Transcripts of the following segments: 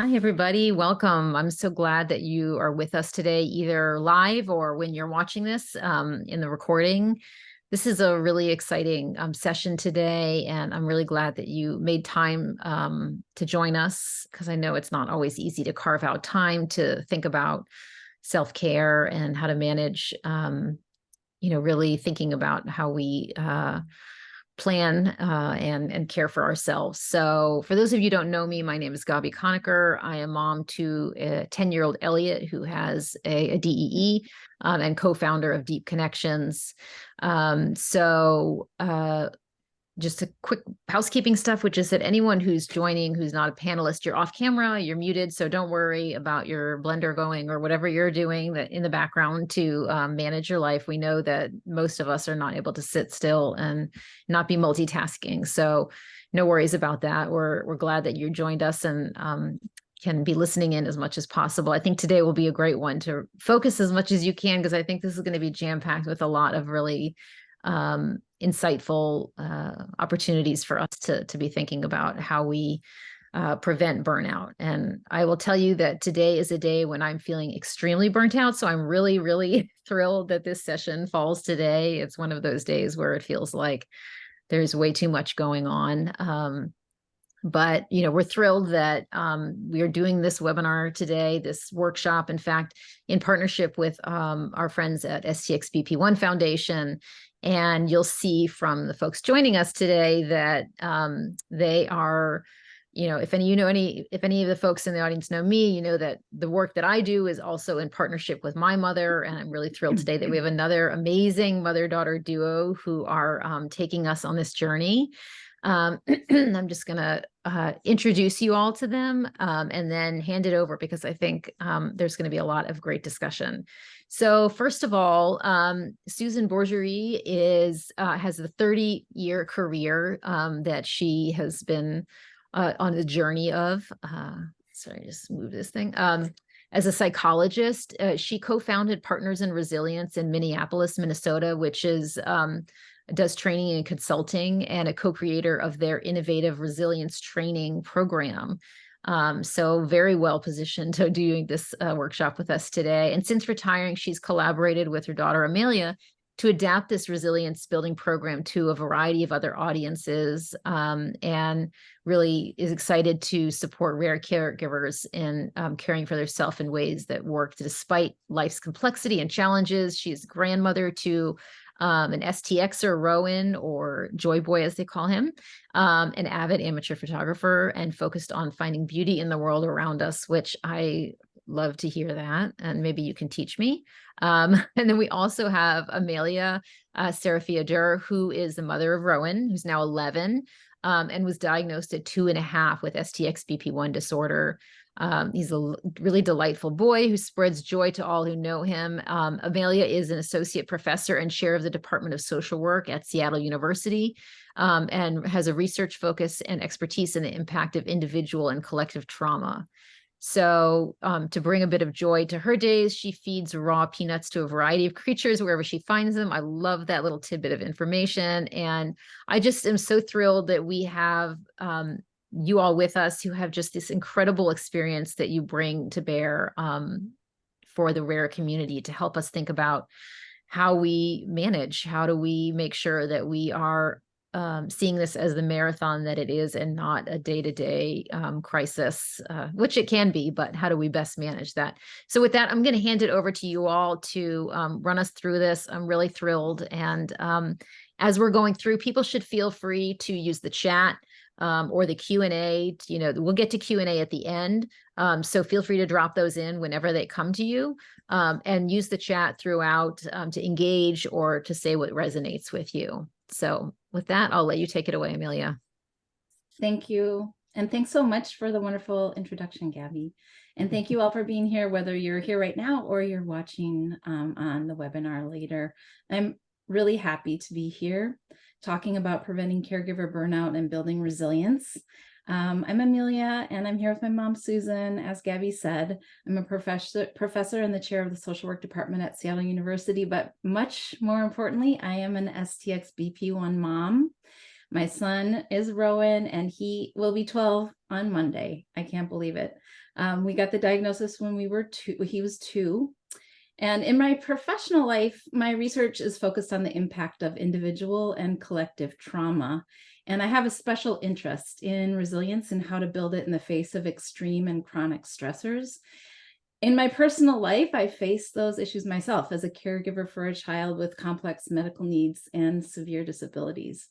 Hi, everybody. Welcome. I'm so glad that you are with us today, either live or when you're watching this in the recording. This is a really exciting session today, and I'm really glad that you made time to join us, because I know it's not always easy to carve out time to think about self-care and how to manage, really thinking about how we plan and care for ourselves. So for those of you who don't know me, my name is Gabby Conicor. I am mom to a 10-year-old Elliot who has a DEE and co-founder of Deep Connections. Just a quick housekeeping stuff, which is that anyone who's joining, who's not a panelist, you're off camera, you're muted. So don't worry about your blender going or whatever you're doing that in the background to manage your life. We know that most of us are not able to sit still and not be multitasking. So no worries about that. We're glad that you joined us and can be listening in as much as possible. I think today will be a great one to focus as much as you can, because I think this is going to be jam-packed with a lot of really insightful opportunities for us to be thinking about how we prevent burnout. And I will tell you that today is a day when I'm feeling extremely burnt out. So I'm really, really thrilled that this session falls today. It's one of those days where it feels like there's way too much going on. But we're thrilled that we are doing this webinar today, this workshop, in fact, in partnership with our friends at STXBP1 Foundation. And you'll see from the folks joining us today that they are, if any of the folks in the audience know me, you know that the work that I do is also in partnership with my mother. And I'm really thrilled today that we have another amazing mother-daughter duo who are taking us on this journey. I'm just going to introduce you all to them and then hand it over, because I think there's going to be a lot of great discussion. So first of all, Susan Borgerie has a 30-year career that she has been on the journey of. Sorry, just move this thing. As a psychologist, she co-founded Partners in Resilience in Minneapolis, Minnesota, which does training and consulting, and a co-creator of their innovative resilience training program. So very well positioned to doing this workshop with us today. And since retiring, she's collaborated with her daughter, Amelia, to adapt this resilience building program to a variety of other audiences, and really is excited to support rare caregivers in caring for themselves in ways that work despite life's complexity and challenges. She's grandmother to an STXer, Rowan, or Joy Boy, as they call him, an avid amateur photographer, and focused on finding beauty in the world around us, which I love to hear that. And maybe you can teach me. And then we also have Amelia Serafia Dur, who is the mother of Rowan, who's now 11, and was diagnosed at 2.5 with STXBP1 disorder. He's a really delightful boy who spreads joy to all who know him. Amelia is an associate professor and chair of the Department of Social Work at Seattle University, and has a research focus and expertise in the impact of individual and collective trauma. So to bring a bit of joy to her days, she feeds raw peanuts to a variety of creatures wherever she finds them. I love that little tidbit of information. And I just am so thrilled that we have you all with us who have just this incredible experience that you bring to bear for the rare community to help us think about how we manage, how do we make sure that we are seeing this as the marathon that it is and not a day-to-day crisis, which it can be, but how do we best manage that? So with that, I'm going to hand it over to you all to run us through this. I'm really thrilled. And as we're going through, people should feel free to use the chat or the Q&A. We'll get to Q&A at the end. So feel free to drop those in whenever they come to you, and use the chat throughout to engage or to say what resonates with you. So with that, I'll let you take it away, Amelia. Thank you. And thanks so much for the wonderful introduction, Gabby. And thank you all for being here, whether you're here right now or you're watching on the webinar later. I'm really happy to be here talking about preventing caregiver burnout and building resilience. I'm Amelia, and I'm here with my mom, Susan. As Gabby said, I'm a professor and the chair of the social work department at Seattle University, but much more importantly, I am an STXBP1 mom. My son is Rowan, and he will be 12 on Monday. I can't believe it. We got the diagnosis when he was 2. And in my professional life, my research is focused on the impact of individual and collective trauma. And I have a special interest in resilience and how to build it in the face of extreme and chronic stressors. In my personal life, I face those issues myself as a caregiver for a child with complex medical needs and severe disabilities.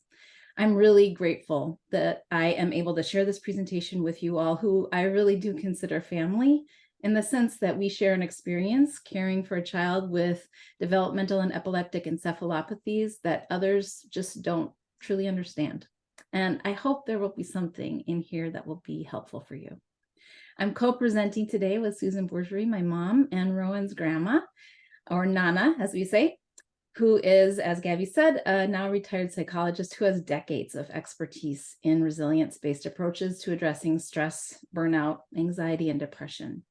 I'm really grateful that I am able to share this presentation with you all, who I really do consider family, in the sense that we share an experience caring for a child with developmental and epileptic encephalopathies that others just don't truly understand. And I hope there will be something in here that will be helpful for you. I'm co-presenting today with Susan Bourgerie, my mom, and Rowan's grandma, or Nana, as we say, who is, as Gabby said, a now retired psychologist who has decades of expertise in resilience-based approaches to addressing stress, burnout, anxiety, and depression.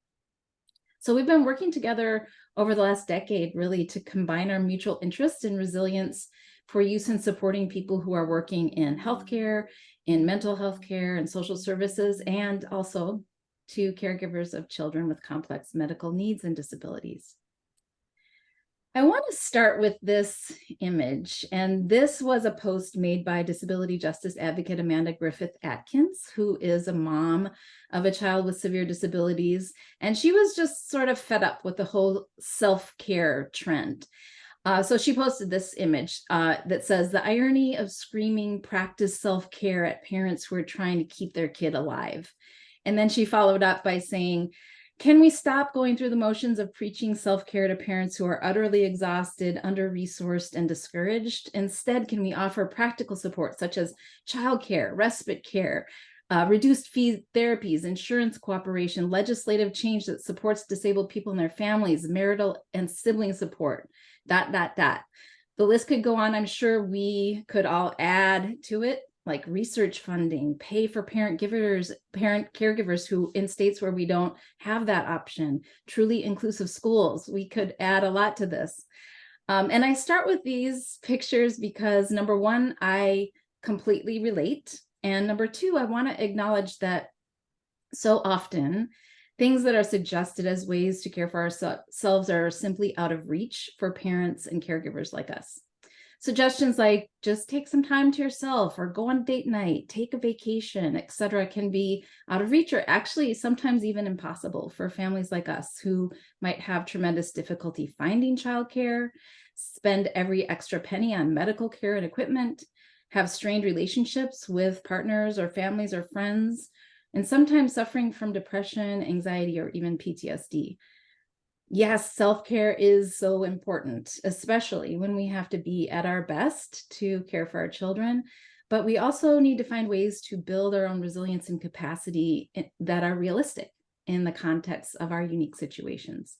So we've been working together over the last decade, really, to combine our mutual interest in resilience for use in supporting people who are working in healthcare, in mental health care and social services, and also to caregivers of children with complex medical needs and disabilities. I want to start with this image, and this was a post made by disability justice advocate Amanda Griffith Atkins, who is a mom of a child with severe disabilities, and she was just sort of fed up with the whole self-care trend. So she posted this image that says, "The irony of screaming practice self-care at parents who are trying to keep their kid alive." And then she followed up by saying, "Can we stop going through the motions of preaching self-care to parents who are utterly exhausted, under-resourced, and discouraged? Instead, can we offer practical support such as childcare, respite care, reduced fee therapies, insurance cooperation, legislative change that supports disabled people and their families, marital and sibling support, ... The list could go on. I'm sure we could all add to it, like research funding, pay for parent caregivers who in states where we don't have that option, truly inclusive schools. We could add a lot to this. And I start with these pictures because, number one, I completely relate. And number two, I want to acknowledge that so often things that are suggested as ways to care for ourselves are simply out of reach for parents and caregivers like us. Suggestions like just take some time to yourself, or go on date night, take a vacation, etc., can be out of reach, or actually sometimes even impossible for families like us who might have tremendous difficulty finding childcare, spend every extra penny on medical care and equipment, have strained relationships with partners or families or friends, and sometimes suffering from depression, anxiety, or even PTSD. Yes, self-care is so important, especially when we have to be at our best to care for our children. But we also need to find ways to build our own resilience and capacity that are realistic in the context of our unique situations.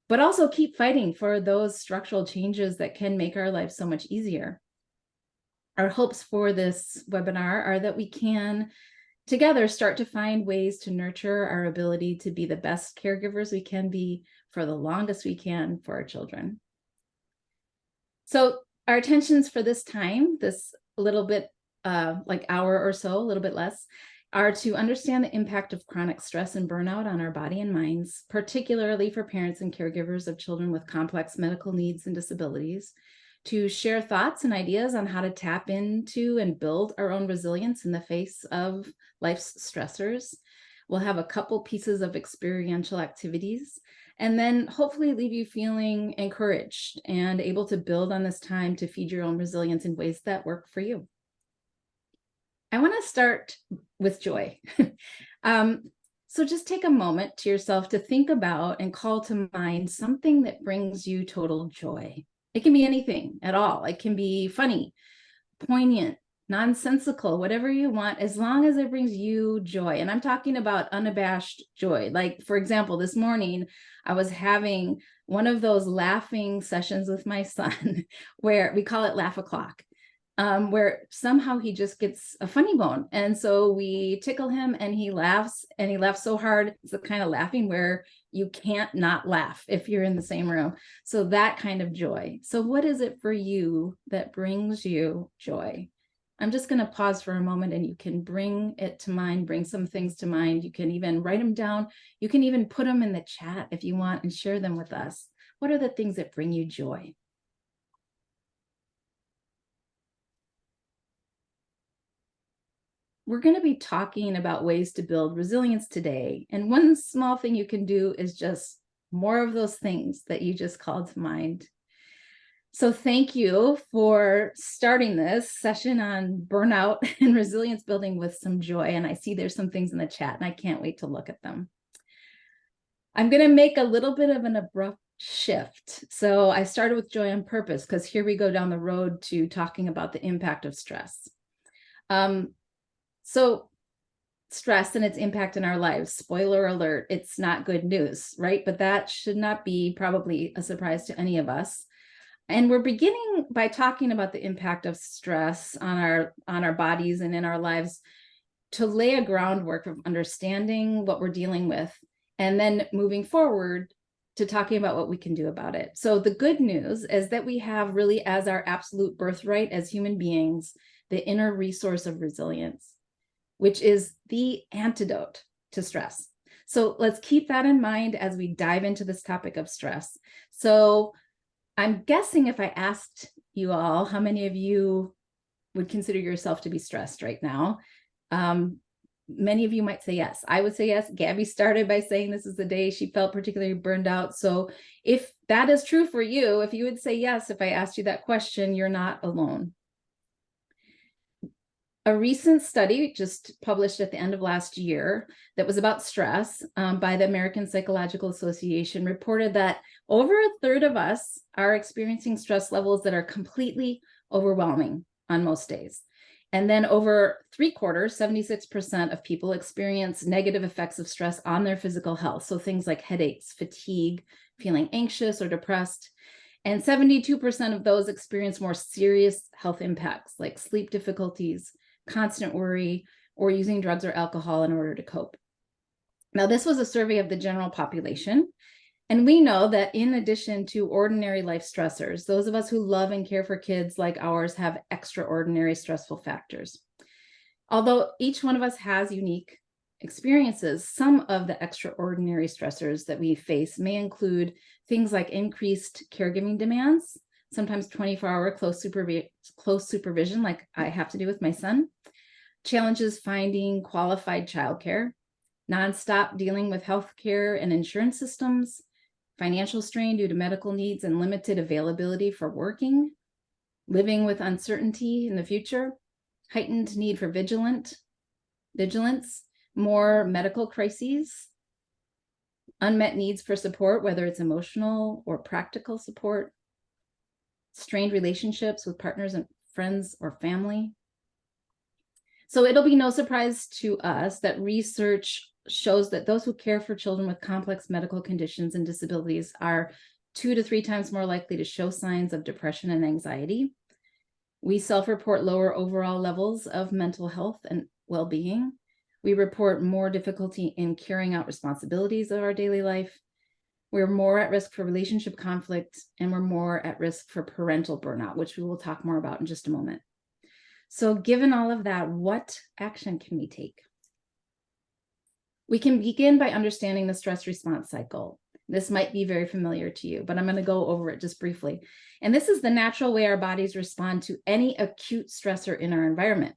But also keep fighting for those structural changes that can make our lives so much easier. Our hopes for this webinar are that we can together start to find ways to nurture our ability to be the best caregivers we can be for the longest we can for our children. So our intentions for this time, this little bit like hour or so, a little bit less, are to understand the impact of chronic stress and burnout on our body and minds, particularly for parents and caregivers of children with complex medical needs and disabilities, to share thoughts and ideas on how to tap into and build our own resilience in the face of life's stressors. We'll have a couple pieces of experiential activities, and then hopefully leave you feeling encouraged and able to build on this time to feed your own resilience in ways that work for you. I want to start with joy. So just take a moment to yourself to think about and call to mind something that brings you total joy. It can be anything at all. It can be funny, poignant, nonsensical, whatever you want, as long as it brings you joy. And I'm talking about unabashed joy. Like, for example, this morning, I was having one of those laughing sessions with my son, where we call it laugh o'clock, where somehow he just gets a funny bone. And so we tickle him and he laughs so hard. It's the kind of laughing where you can't not laugh if you're in the same room. So that kind of joy. So what is it for you that brings you joy? I'm just going to pause for a moment, and you can bring it to mind, bring some things to mind. You can even write them down. You can even put them in the chat if you want and share them with us. What are the things that bring you joy? We're going to be talking about ways to build resilience today. And one small thing you can do is just more of those things that you just called to mind. So thank you for starting this session on burnout and resilience building with some joy. And I see there's some things in the chat, and I can't wait to look at them. I'm going to make a little bit of an abrupt shift. So I started with joy on purpose, because here we go down the road to talking about the impact of stress. So stress and its impact in our lives, spoiler alert, it's not good news, right? But that should not be probably a surprise to any of us. And we're beginning by talking about the impact of stress on our bodies and in our lives to lay a groundwork of understanding what we're dealing with, and then moving forward to talking about what we can do about it. So the good news is that we have really as our absolute birthright as human beings, the inner resource of resilience, which is the antidote to stress. So let's keep that in mind as we dive into this topic of stress. So I'm guessing if I asked you all, how many of you would consider yourself to be stressed right now? Many of you might say yes. I would say yes. Gabby started by saying this is the day she felt particularly burned out. So if that is true for you, if you would say yes, if I asked you that question, you're not alone. A recent study just published at the end of last year that was about stress by the American Psychological Association reported that over a third of us are experiencing stress levels that are completely overwhelming on most days. And then over 3/4, 76% of people experience negative effects of stress on their physical health. So things like headaches, fatigue, feeling anxious or depressed. And 72% of those experience more serious health impacts like sleep difficulties, constant worry, or using drugs or alcohol in order to cope. Now, this was a survey of the general population. And we know that in addition to ordinary life stressors, those of us who love and care for kids like ours have extraordinary stressful factors. Although each one of us has unique experiences, some of the extraordinary stressors that we face may include things like increased caregiving demands, sometimes 24-hour close supervision, like I have to do with my son, challenges finding qualified childcare, nonstop dealing with healthcare and insurance systems, financial strain due to medical needs and limited availability for working, living with uncertainty in the future, heightened need for vigilance, more medical crises, unmet needs for support, whether it's emotional or practical support, strained relationships with partners and friends or family. So it'll be no surprise to us that research shows that those who care for children with complex medical conditions and disabilities are 2 to 3 times more likely to show signs of depression and anxiety. We self-report lower overall levels of mental health and well-being. We report more difficulty in carrying out responsibilities of our daily life. We're more at risk for relationship conflict, and we're more at risk for parental burnout, which we will talk more about in just a moment. So given all of that, what action can we take? We can begin by understanding the stress response cycle. This might be very familiar to you, but I'm going to go over it just briefly. And this is the natural way our bodies respond to any acute stressor in our environment.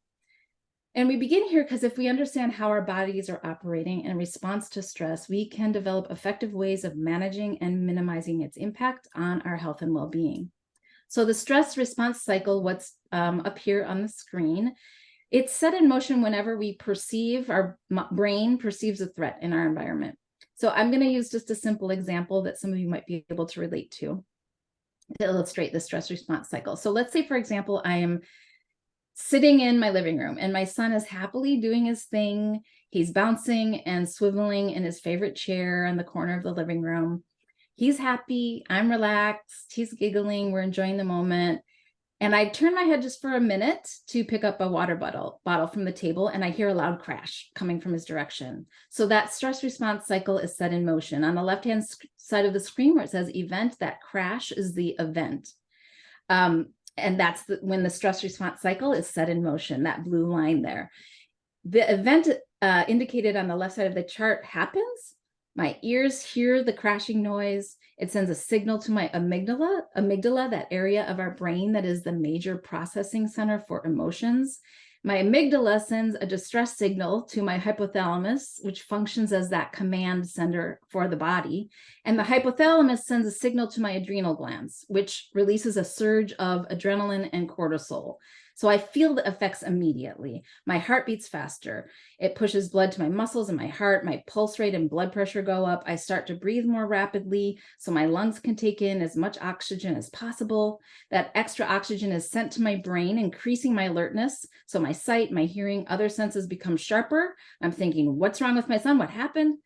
And we begin here because if we understand how our bodies are operating in response to stress, we can develop effective ways of managing and minimizing its impact on our health and well-being. So the stress response cycle, what's up here on the screen, it's set in motion whenever we perceive, our brain perceives a threat in our environment. So I'm going to use just a simple example that some of you might be able to relate to illustrate the stress response cycle. So let's say, for example, I am sitting in my living room and my son is happily doing his thing. He's bouncing and swiveling in his favorite chair in the corner of the living room. He's happy, I'm relaxed, he's giggling, we're enjoying the moment. And I turn my head just for a minute to pick up a water bottle from the table, and I hear a loud crash coming from his direction. So that stress response cycle is set in motion. On the left-hand side of the screen where it says event, that crash is the event. And And that's when the stress response cycle is set in motion, that blue line there. The event indicated on the left side of the chart happens. My ears hear the crashing noise. It sends a signal to my amygdala, that area of our brain that is the major processing center for emotions. My amygdala sends a distress signal to my hypothalamus, which functions as that command center for the body. And the hypothalamus sends a signal to my adrenal glands, which releases a surge of adrenaline and cortisol. So I feel the effects immediately. My heart beats faster. It pushes blood to my muscles and my heart. My pulse rate and blood pressure go up. I start to breathe more rapidly so my lungs can take in as much oxygen as possible. That extra oxygen is sent to my brain, increasing my alertness. So my sight, my hearing, other senses become sharper. I'm thinking, what's wrong with my son? What happened?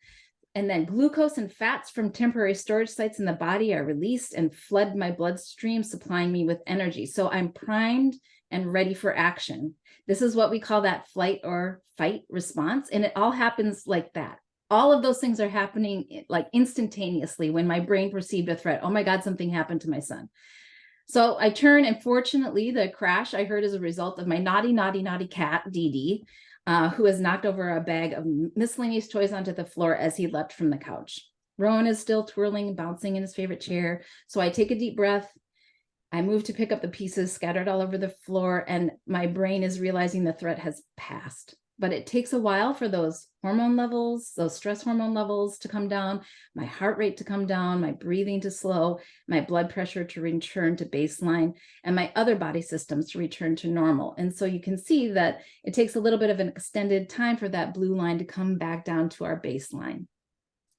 And then glucose and fats from temporary storage sites in the body are released and flood my bloodstream, supplying me with energy. So I'm primed and ready for action. This is what we call that flight or fight response. And it all happens like that. All of those things are happening like instantaneously when my brain perceived a threat. Oh my God, something happened to my son. So I turn, and fortunately, the crash I heard is a result of my naughty cat, Dee, who has knocked over a bag of miscellaneous toys onto the floor as he leapt from the couch. Rowan is still twirling and bouncing in his favorite chair. So I take a deep breath. I move to pick up the pieces scattered all over the floor, and my brain is realizing the threat has passed. But it takes a while for those hormone levels, those stress hormone levels to come down, my heart rate to come down, my breathing to slow, my blood pressure to return to baseline, and my other body systems to return to normal. And so you can see that it takes a little bit of an extended time for that blue line to come back down to our baseline.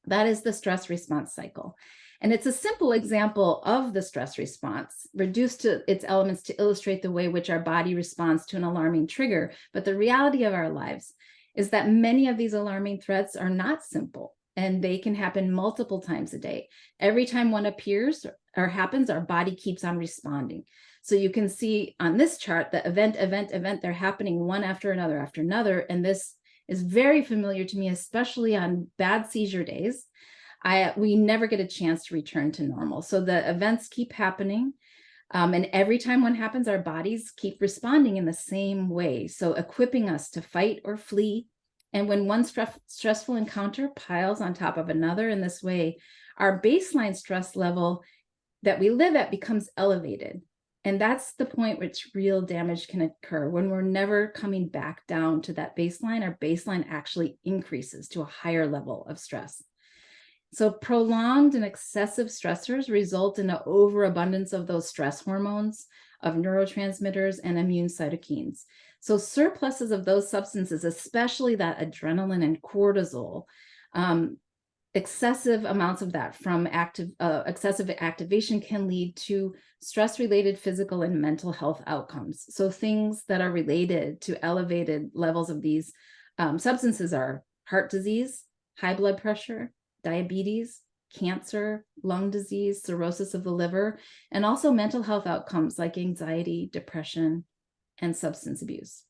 That is the stress response cycle. And it's a simple example of the stress response, reduced to its elements to illustrate the way which our body responds to an alarming trigger. But the reality of our lives is that many of these alarming threats are not simple, and they can happen multiple times a day. Every time one appears or happens, our body keeps on responding. So you can see on this chart, the event, they're happening one after another. And this is very familiar to me, especially on bad seizure days. We never get a chance to return to normal. So the events keep happening. And every time one happens, our bodies keep responding in the same way. So equipping us to fight or flee. And when one stressful encounter piles on top of another in this way, our baseline stress level that we live at becomes elevated. And that's the point which real damage can occur. When we're never coming back down to that baseline, our baseline actually increases to a higher level of stress. So prolonged and excessive stressors result in an overabundance of those stress hormones, of neurotransmitters and immune cytokines. So surpluses of those substances, especially that adrenaline and cortisol, excessive amounts of that from excessive activation can lead to stress-related physical and mental health outcomes. So things that are related to elevated levels of these substances are heart disease, high blood pressure, diabetes, cancer, lung disease, cirrhosis of the liver, and also mental health outcomes like anxiety, depression, and substance abuse.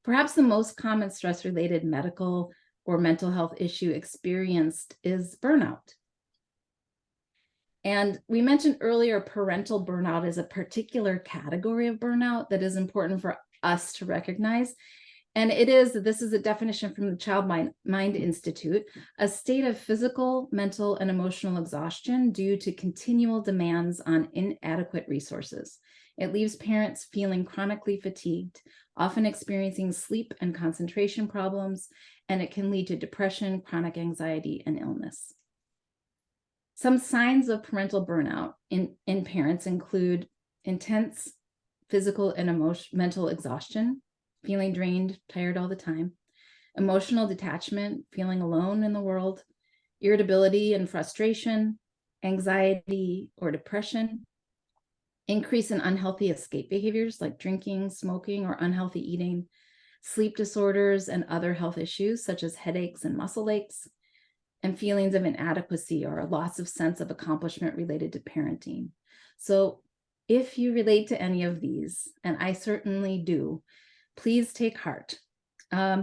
Perhaps the most common stress-related medical or mental health issue experienced is burnout. And we mentioned earlier, parental burnout is a particular category of burnout that is important for us to recognize. And this is a definition from the Child Mind Institute, a state of physical, mental, and emotional exhaustion due to continual demands on inadequate resources. It leaves parents feeling chronically fatigued, often experiencing sleep and concentration problems, and it can lead to depression, chronic anxiety, and illness. Some signs of parental burnout in parents include intense physical and mental exhaustion, feeling drained, tired all the time, emotional detachment, feeling alone in the world, irritability and frustration, anxiety or depression, increase in unhealthy escape behaviors like drinking, smoking, or unhealthy eating, sleep disorders and other health issues such as headaches and muscle aches, and feelings of inadequacy or a loss of sense of accomplishment related to parenting. So if you relate to any of these, and I certainly do, please take heart,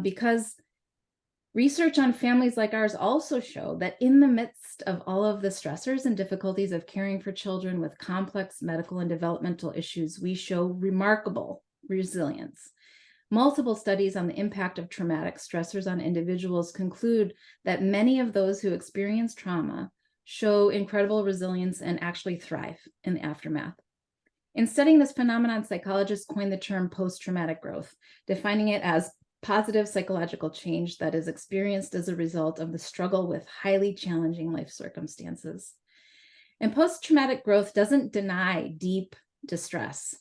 because Research on families like ours also show that in the midst of all of the stressors and difficulties of caring for children with complex medical and developmental issues, we show remarkable resilience. Multiple studies on the impact of traumatic stressors on individuals conclude that many of those who experience trauma show incredible resilience and actually thrive in the aftermath. In studying this phenomenon, psychologists coined the term post-traumatic growth, defining it as positive psychological change that is experienced as a result of the struggle with highly challenging life circumstances. And post-traumatic growth doesn't deny deep distress,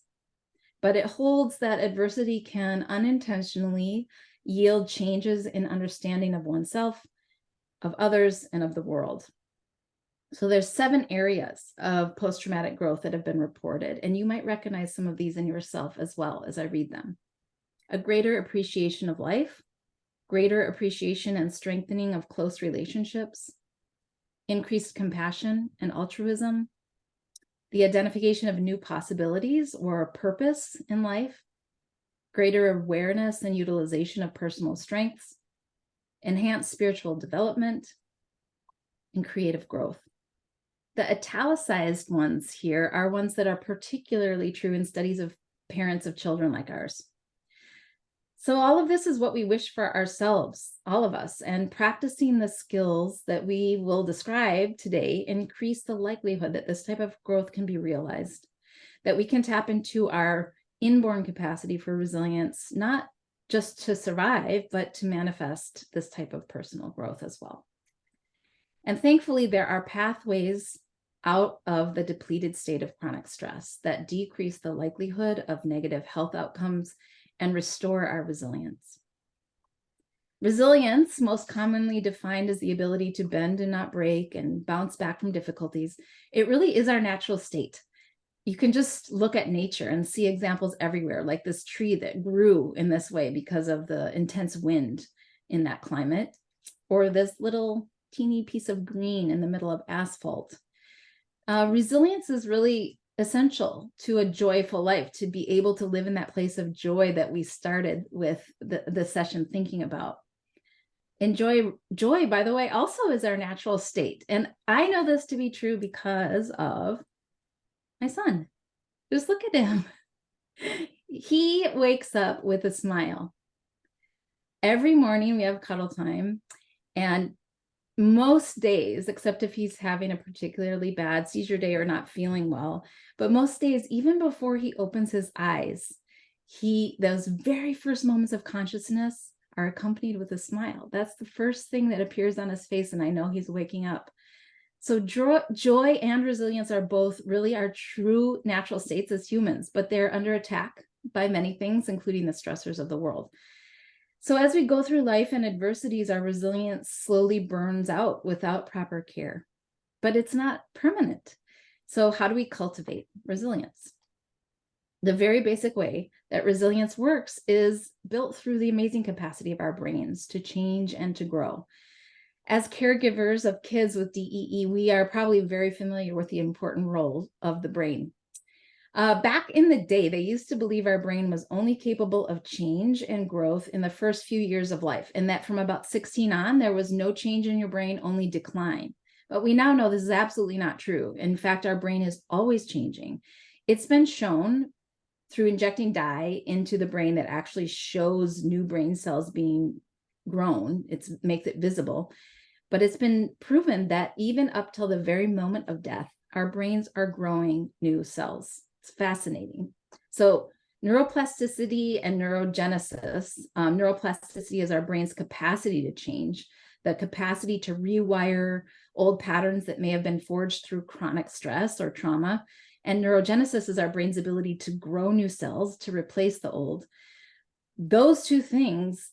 but it holds that adversity can unintentionally yield changes in understanding of oneself, of others, and of the world. So there's 7 areas of post-traumatic growth that have been reported, and you might recognize some of these in yourself as well as I read them. A greater appreciation of life, greater appreciation and strengthening of close relationships, increased compassion and altruism, the identification of new possibilities or purpose in life, greater awareness and utilization of personal strengths, enhanced spiritual development, and creative growth. The italicized ones here are ones that are particularly true in studies of parents of children like ours. So all of this is what we wish for ourselves, all of us, and practicing the skills that we will describe today increase the likelihood that this type of growth can be realized, that we can tap into our inborn capacity for resilience, not just to survive, but to manifest this type of personal growth as well. And thankfully, there are pathways out of the depleted state of chronic stress that decrease the likelihood of negative health outcomes and restore our resilience. Resilience, most commonly defined as the ability to bend and not break and bounce back from difficulties, it really is our natural state. You can just look at nature and see examples everywhere, like this tree that grew in this way because of the intense wind in that climate, or this little teeny piece of green in the middle of asphalt. Resilience is really essential to a joyful life, to be able to live in that place of joy that we started with the session thinking about. And joy, by the way, also is our natural state. And I know this to be true because of my son. Just look at him. He wakes up with a smile. Every morning we have cuddle time, and most days, except if he's having a particularly bad seizure day or not feeling well, but most days, even before he opens his eyes, those very first moments of consciousness are accompanied with a smile. That's the first thing that appears on his face, and I know he's waking up. So joy and resilience are both really our true natural states as humans, but they're under attack by many things, including the stressors of the world. So as we go through life and adversities, our resilience slowly burns out without proper care, but it's not permanent. So how do we cultivate resilience? The very basic way that resilience works is built through the amazing capacity of our brains to change and to grow. As caregivers of kids with DEE, we are probably very familiar with the important role of the brain. Back in the day, they used to believe our brain was only capable of change and growth in the first few years of life, and that from about 16 on, there was no change in your brain, only decline. But we now know this is absolutely not true. In fact, our brain is always changing. It's been shown through injecting dye into the brain that actually shows new brain cells being grown. It makes it visible. But it's been proven that even up till the very moment of death, our brains are growing new cells. It's fascinating. So neuroplasticity and neurogenesis, neuroplasticity is our brain's capacity to change, the capacity to rewire old patterns that may have been forged through chronic stress or trauma. And neurogenesis is our brain's ability to grow new cells to replace the old. Those two things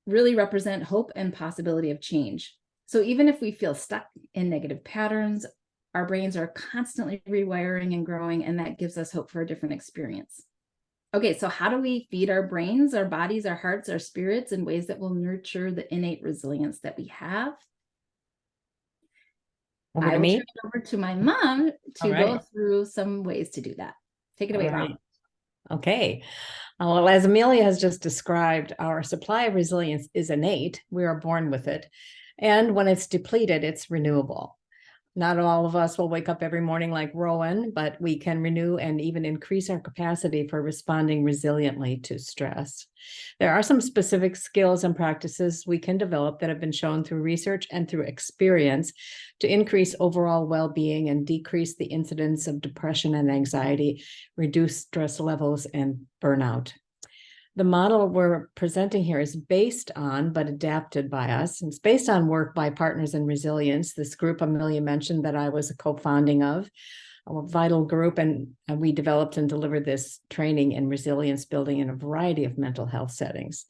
really represent hope and possibility of change. So even if we feel stuck in negative patterns, our brains are constantly rewiring and growing, and that gives us hope for a different experience. Okay, so how do we feed our brains, our bodies, our hearts, our spirits in ways that will nurture the innate resilience that we have? Over to I will me. turn it over to my mom to All right. go through some ways to do that. Take it away, All Mom. right. Okay. Well, as Amelia has just described, our supply of resilience is innate. We are born with it. And when it's depleted, it's renewable. Not all of us will wake up every morning like Rowan, but we can renew and even increase our capacity for responding resiliently to stress. There are some specific skills and practices we can develop that have been shown through research and through experience to increase overall well-being and decrease the incidence of depression and anxiety, reduce stress levels, and burnout. The model we're presenting here is based on, but adapted by us. It's based on work by Partners in Resilience, this group Amelia mentioned that I was a co-founding of, a vital group, and we developed and delivered this training in resilience building in a variety of mental health settings.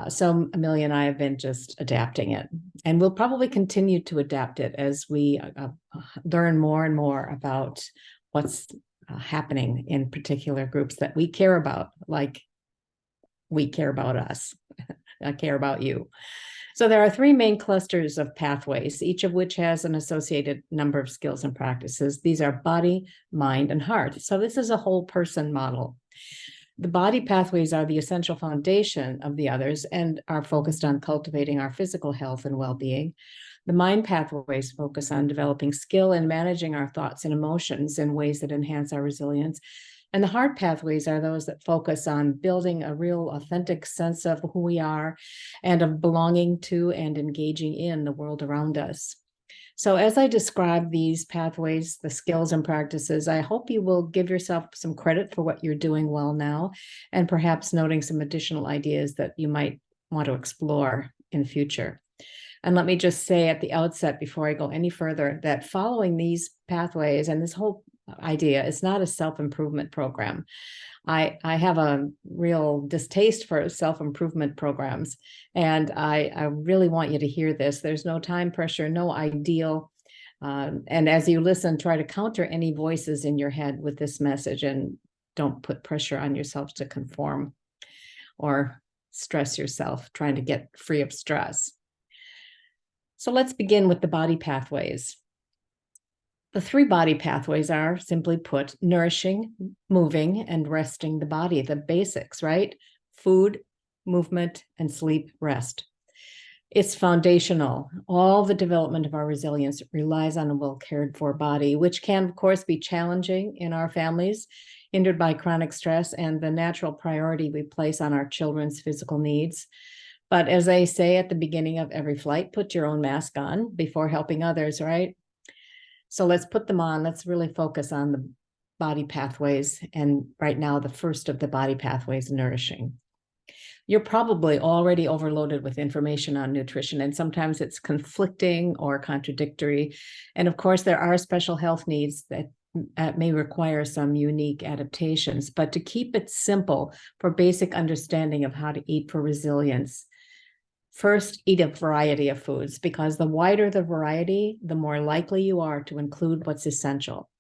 So Amelia and I have been just adapting it, and we'll probably continue to adapt it as we learn more and more about what's happening in particular groups that we care about, like we care about us. I care about you. So there are three main clusters of pathways, each of which has an associated number of skills and practices. These are body, mind, and heart. So this is a whole person model. The body pathways are the essential foundation of the others and are focused on cultivating our physical health and well-being. The mind pathways focus on developing skill in managing our thoughts and emotions in ways that enhance our resilience. And the heart pathways are those that focus on building a real authentic sense of who we are and of belonging to and engaging in the world around us. So as I describe these pathways, the skills and practices, I hope you will give yourself some credit for what you're doing well now, and perhaps noting some additional ideas that you might want to explore in the future. And let me just say at the outset, before I go any further, that following these pathways and this whole idea is not a self-improvement program. I have a real distaste for self-improvement programs, and I really want you to hear this. There's no time pressure, no ideal. And as you listen, try to counter any voices in your head with this message, and don't put pressure on yourself to conform or stress yourself trying to get free of stress. So let's begin with the body pathways. The three body pathways are, simply put, nourishing, moving, and resting the body, the basics, right? Food, movement, and sleep, rest. It's foundational. All the development of our resilience relies on a well cared for body, which can, of course, be challenging in our families, hindered by chronic stress and the natural priority we place on our children's physical needs. But as they say at the beginning of every flight, put your own mask on before helping others, right? So let's put them on. Let's really focus on the body pathways. And right now, the first of the body pathways, nourishing. You're probably already overloaded with information on nutrition, and sometimes it's conflicting or contradictory. And of course, there are special health needs that may require some unique adaptations. But to keep it simple for basic understanding of how to eat for resilience, first, eat a variety of foods, because the wider the variety, the more likely you are to include what's essential.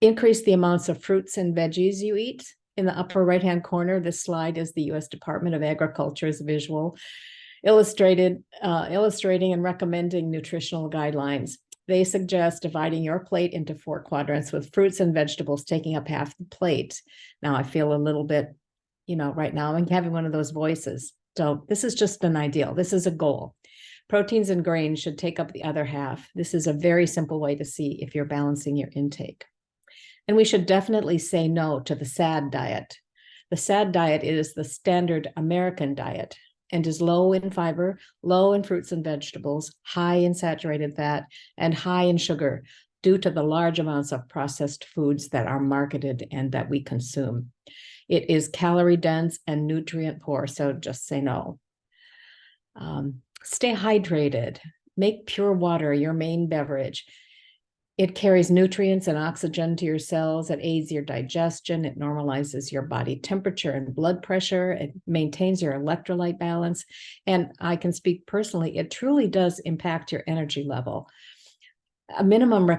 Increase the amounts of fruits and veggies you eat. In the upper right-hand corner, this slide is the U.S. Department of Agriculture's visual, illustrating and recommending nutritional guidelines. They suggest dividing your plate into 4 quadrants, with fruits and vegetables taking up half the plate. Now, I feel a little bit, right now I'm having one of those voices. So this is just an ideal. This is a goal. Proteins and grains should take up the other half. This is a very simple way to see if you're balancing your intake. And we should definitely say no to the SAD diet. The SAD diet is the standard American diet and is low in fiber, low in fruits and vegetables, high in saturated fat, and high in sugar due to the large amounts of processed foods that are marketed and that we consume. It is calorie dense and nutrient poor, so just say no. Stay hydrated. Make pure water your main beverage. It carries nutrients and oxygen to your cells. It aids your digestion. It normalizes your body temperature and blood pressure. It maintains your electrolyte balance. And I can speak personally, it truly does impact your energy level. A minimum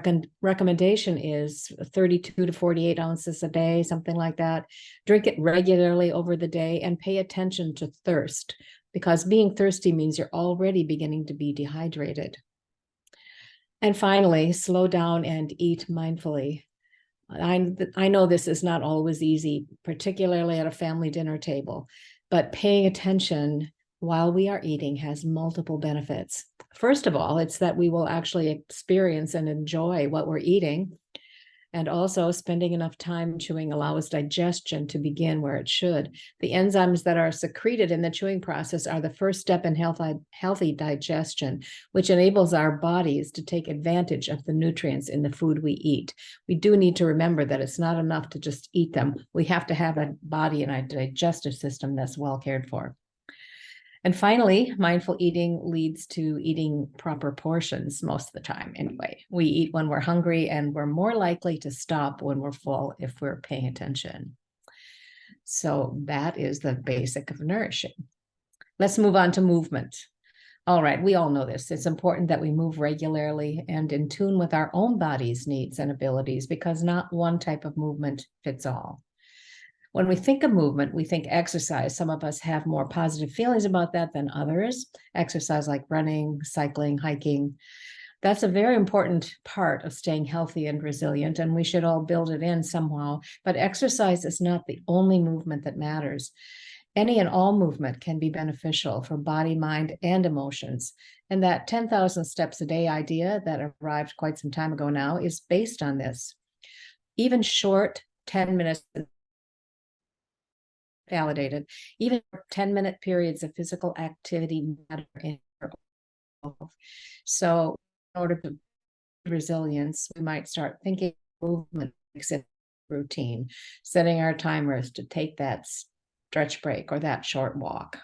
recommendation is 32 to 48 ounces a day, something like that. Drink it regularly over the day and pay attention to thirst, because being thirsty means you're already beginning to be dehydrated. And finally, slow down and eat mindfully. I know this is not always easy, particularly at a family dinner table, but paying attention while we are eating has multiple benefits. First of all, it's that we will actually experience and enjoy what we're eating. And also, spending enough time chewing allows digestion to begin where it should. The enzymes that are secreted in the chewing process are the first step in healthy digestion, which enables our bodies to take advantage of the nutrients in the food we eat. We do need to remember that it's not enough to just eat them. We have to have a body and a digestive system that's well cared for. And finally, mindful eating leads to eating proper portions most of the time anyway. We eat when we're hungry, and we're more likely to stop when we're full if we're paying attention. So that is the basic of nourishing. Let's move on to movement. All right, we all know this. It's important that we move regularly and in tune with our own body's needs and abilities, because not one type of movement fits all. When we think of movement, we think exercise. Some of us have more positive feelings about that than others. Exercise like running, cycling, hiking. That's a very important part of staying healthy and resilient, and we should all build it in somehow. But exercise is not the only movement that matters. Any and all movement can be beneficial for body, mind, and emotions. And that 10,000 steps a day idea that arrived quite some time ago now is based on this. Even short 10 minutes validated. Even 10-minute periods of physical activity matter in our health. So in order to resilience, we might start thinking movement routine, setting our timers to take that stretch break or that short walk.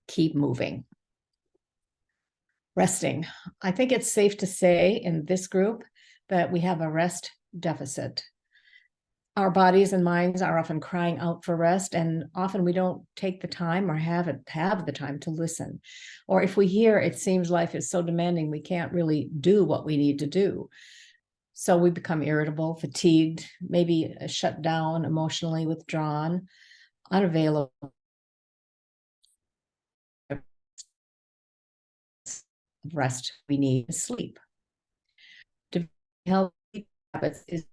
Keep moving. Resting. I think it's safe to say in this group that we have a rest deficit. Our bodies and minds are often crying out for rest, and often we don't take the time or have the time to listen. Or if we hear, it seems life is so demanding, we can't really do what we need to do. So we become irritable, fatigued, maybe shut down, emotionally withdrawn, unavailable. Rest we need sleep. To healthy habits is,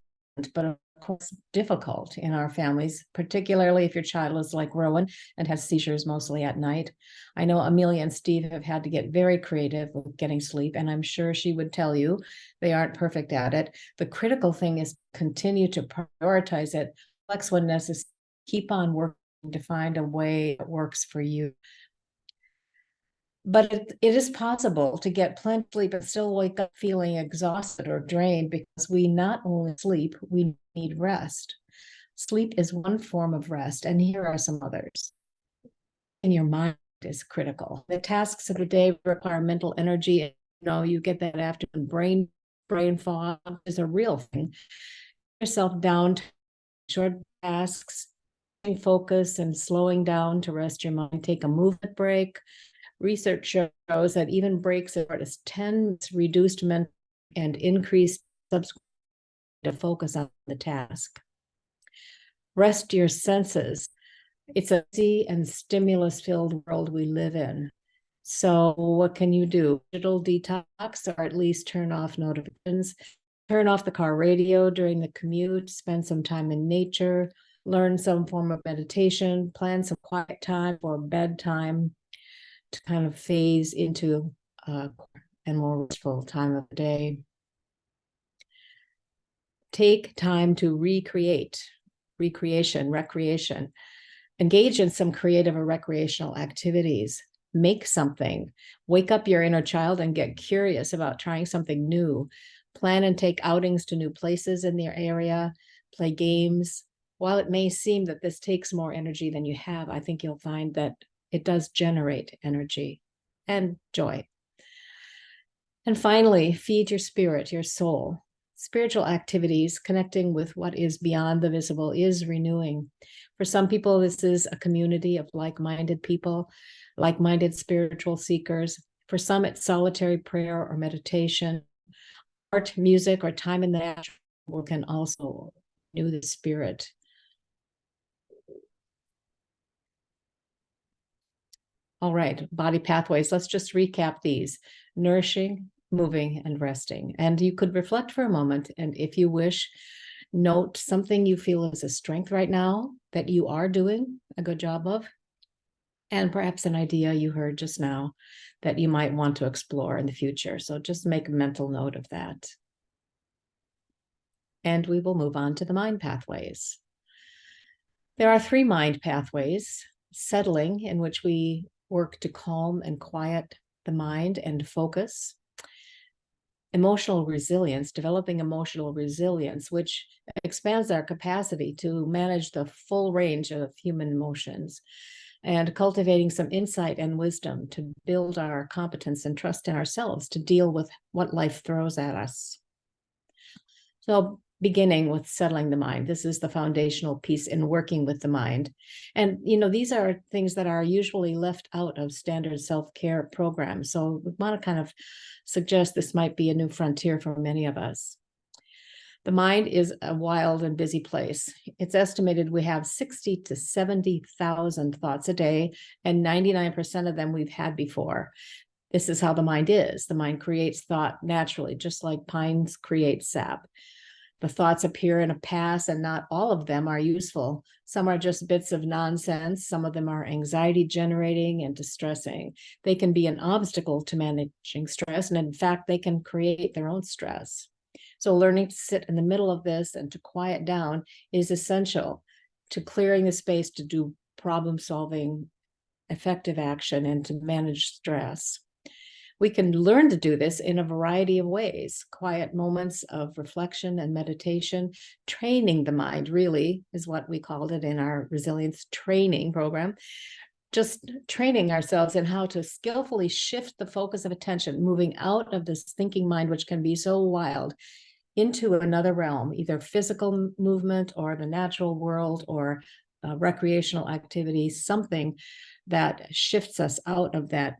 but of course, difficult in our families, particularly if your child is like Rowan and has seizures mostly at night. I know Amelia and Steve have had to get very creative with getting sleep, and I'm sure she would tell you they aren't perfect at it. The critical thing is continue to prioritize it, flex when necessary, keep on working to find a way that works for you. But it is possible to get plenty of sleep and still wake up feeling exhausted or drained, because we not only sleep, we need rest. Sleep is one form of rest, and here are some others. And your mind is critical. The tasks of the day require mental energy. You get that afternoon brain fog is a real thing. Yourself down to short tasks, focus and slowing down to rest your mind. Take a movement break. Research shows that even breaks as short as 10 minutes reduced mental and increased subsequent to focus on the task. Rest your senses. It's a busy and stimulus-filled world we live in. So what can you do? Digital detox, or at least turn off notifications, turn off the car radio during the commute, spend some time in nature, learn some form of meditation, plan some quiet time for bedtime, to kind of phase into a more restful time of the day. Take time to recreation. Engage in some creative or recreational activities. Make something. Wake up your inner child and get curious about trying something new. Plan and take outings to new places in your area. Play games. While it may seem that this takes more energy than you have, I think you'll find that it does generate energy and joy. And finally, feed your spirit, your soul. Spiritual activities, connecting with what is beyond the visible, is renewing. For some people, this is a community of like-minded people, like-minded spiritual seekers. For some, it's solitary prayer or meditation. Art, music, or time in the natural world can also renew the spirit. All right, body pathways. Let's just recap these: nourishing, moving, and resting. And you could reflect for a moment, and if you wish, Note something you feel is a strength right now that you are doing a good job of, and perhaps an idea you heard just now that you might want to explore in the future. So just make a mental note of that. And we will move on to the mind pathways. There are 3 mind pathways: settling, in which we work to calm and quiet the mind and focus; emotional resilience, developing emotional resilience, which expands our capacity to manage the full range of human emotions; and cultivating some insight and wisdom to build our competence and trust in ourselves to deal with what life throws at us. So beginning with settling the mind. This is the foundational piece in working with the mind. And, these are things that are usually left out of standard self-care programs. So we want to kind of suggest this might be a new frontier for many of us. The mind is a wild and busy place. It's estimated we have 60 to 70,000 thoughts a day, and 99% of them we've had before. This is how the mind is. The mind creates thought naturally, just like pines create sap. The thoughts appear in a pass, and not all of them are useful. Some are just bits of nonsense. Some of them are anxiety generating and distressing. They can be an obstacle to managing stress, and in fact, they can create their own stress. So learning to sit in the middle of this and to quiet down is essential to clearing the space to do problem solving, effective action, and to manage stress. We can learn to do this in a variety of ways. Quiet moments of reflection and meditation. Training the mind, really, is what we called it in our resilience training program. Just training ourselves in how to skillfully shift the focus of attention, moving out of this thinking mind, which can be so wild, into another realm, either physical movement or the natural world or recreational activity, something that shifts us out of that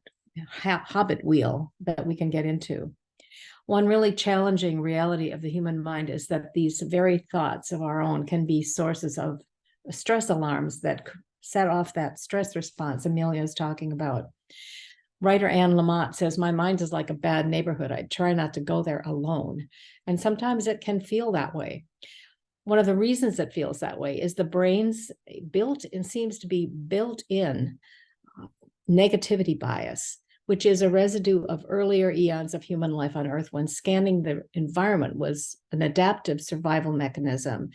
hobbit wheel that we can get into. One really challenging reality of the human mind is that these very thoughts of our own can be sources of stress alarms that set off that stress response Amelia is talking about. Writer Anne Lamott says, "My mind is like a bad neighborhood. I try not to go there alone." And sometimes it can feel that way. One of the reasons it feels that way is the brain's seems to be built in negativity bias, which is a residue of earlier eons of human life on Earth, when scanning the environment was an adaptive survival mechanism.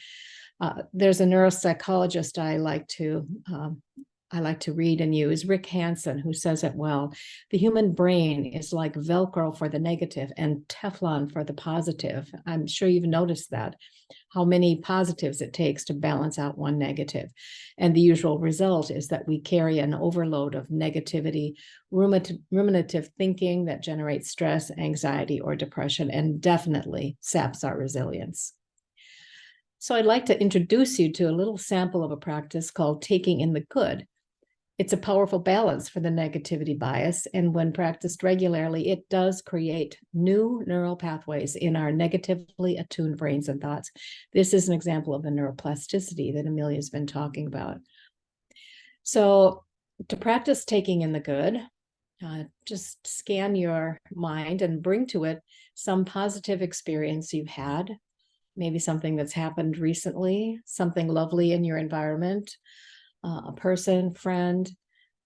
There's a neuropsychologist I like to read and use, Rick Hansen, who says it well. The human brain is like Velcro for the negative and Teflon for the positive. I'm sure you've noticed that, how many positives it takes to balance out one negative. And the usual result is that we carry an overload of negativity, ruminative thinking that generates stress, anxiety, or depression, and definitely saps our resilience. So I'd like to introduce you to a little sample of a practice called taking in the good. It's a powerful balance for the negativity bias, and when practiced regularly, it does create new neural pathways in our negatively attuned brains and thoughts. This is an example of the neuroplasticity that Amelia's been talking about. So to practice taking in the good, just scan your mind and bring to it some positive experience you've had, maybe something that's happened recently, something lovely in your environment, a person, friend,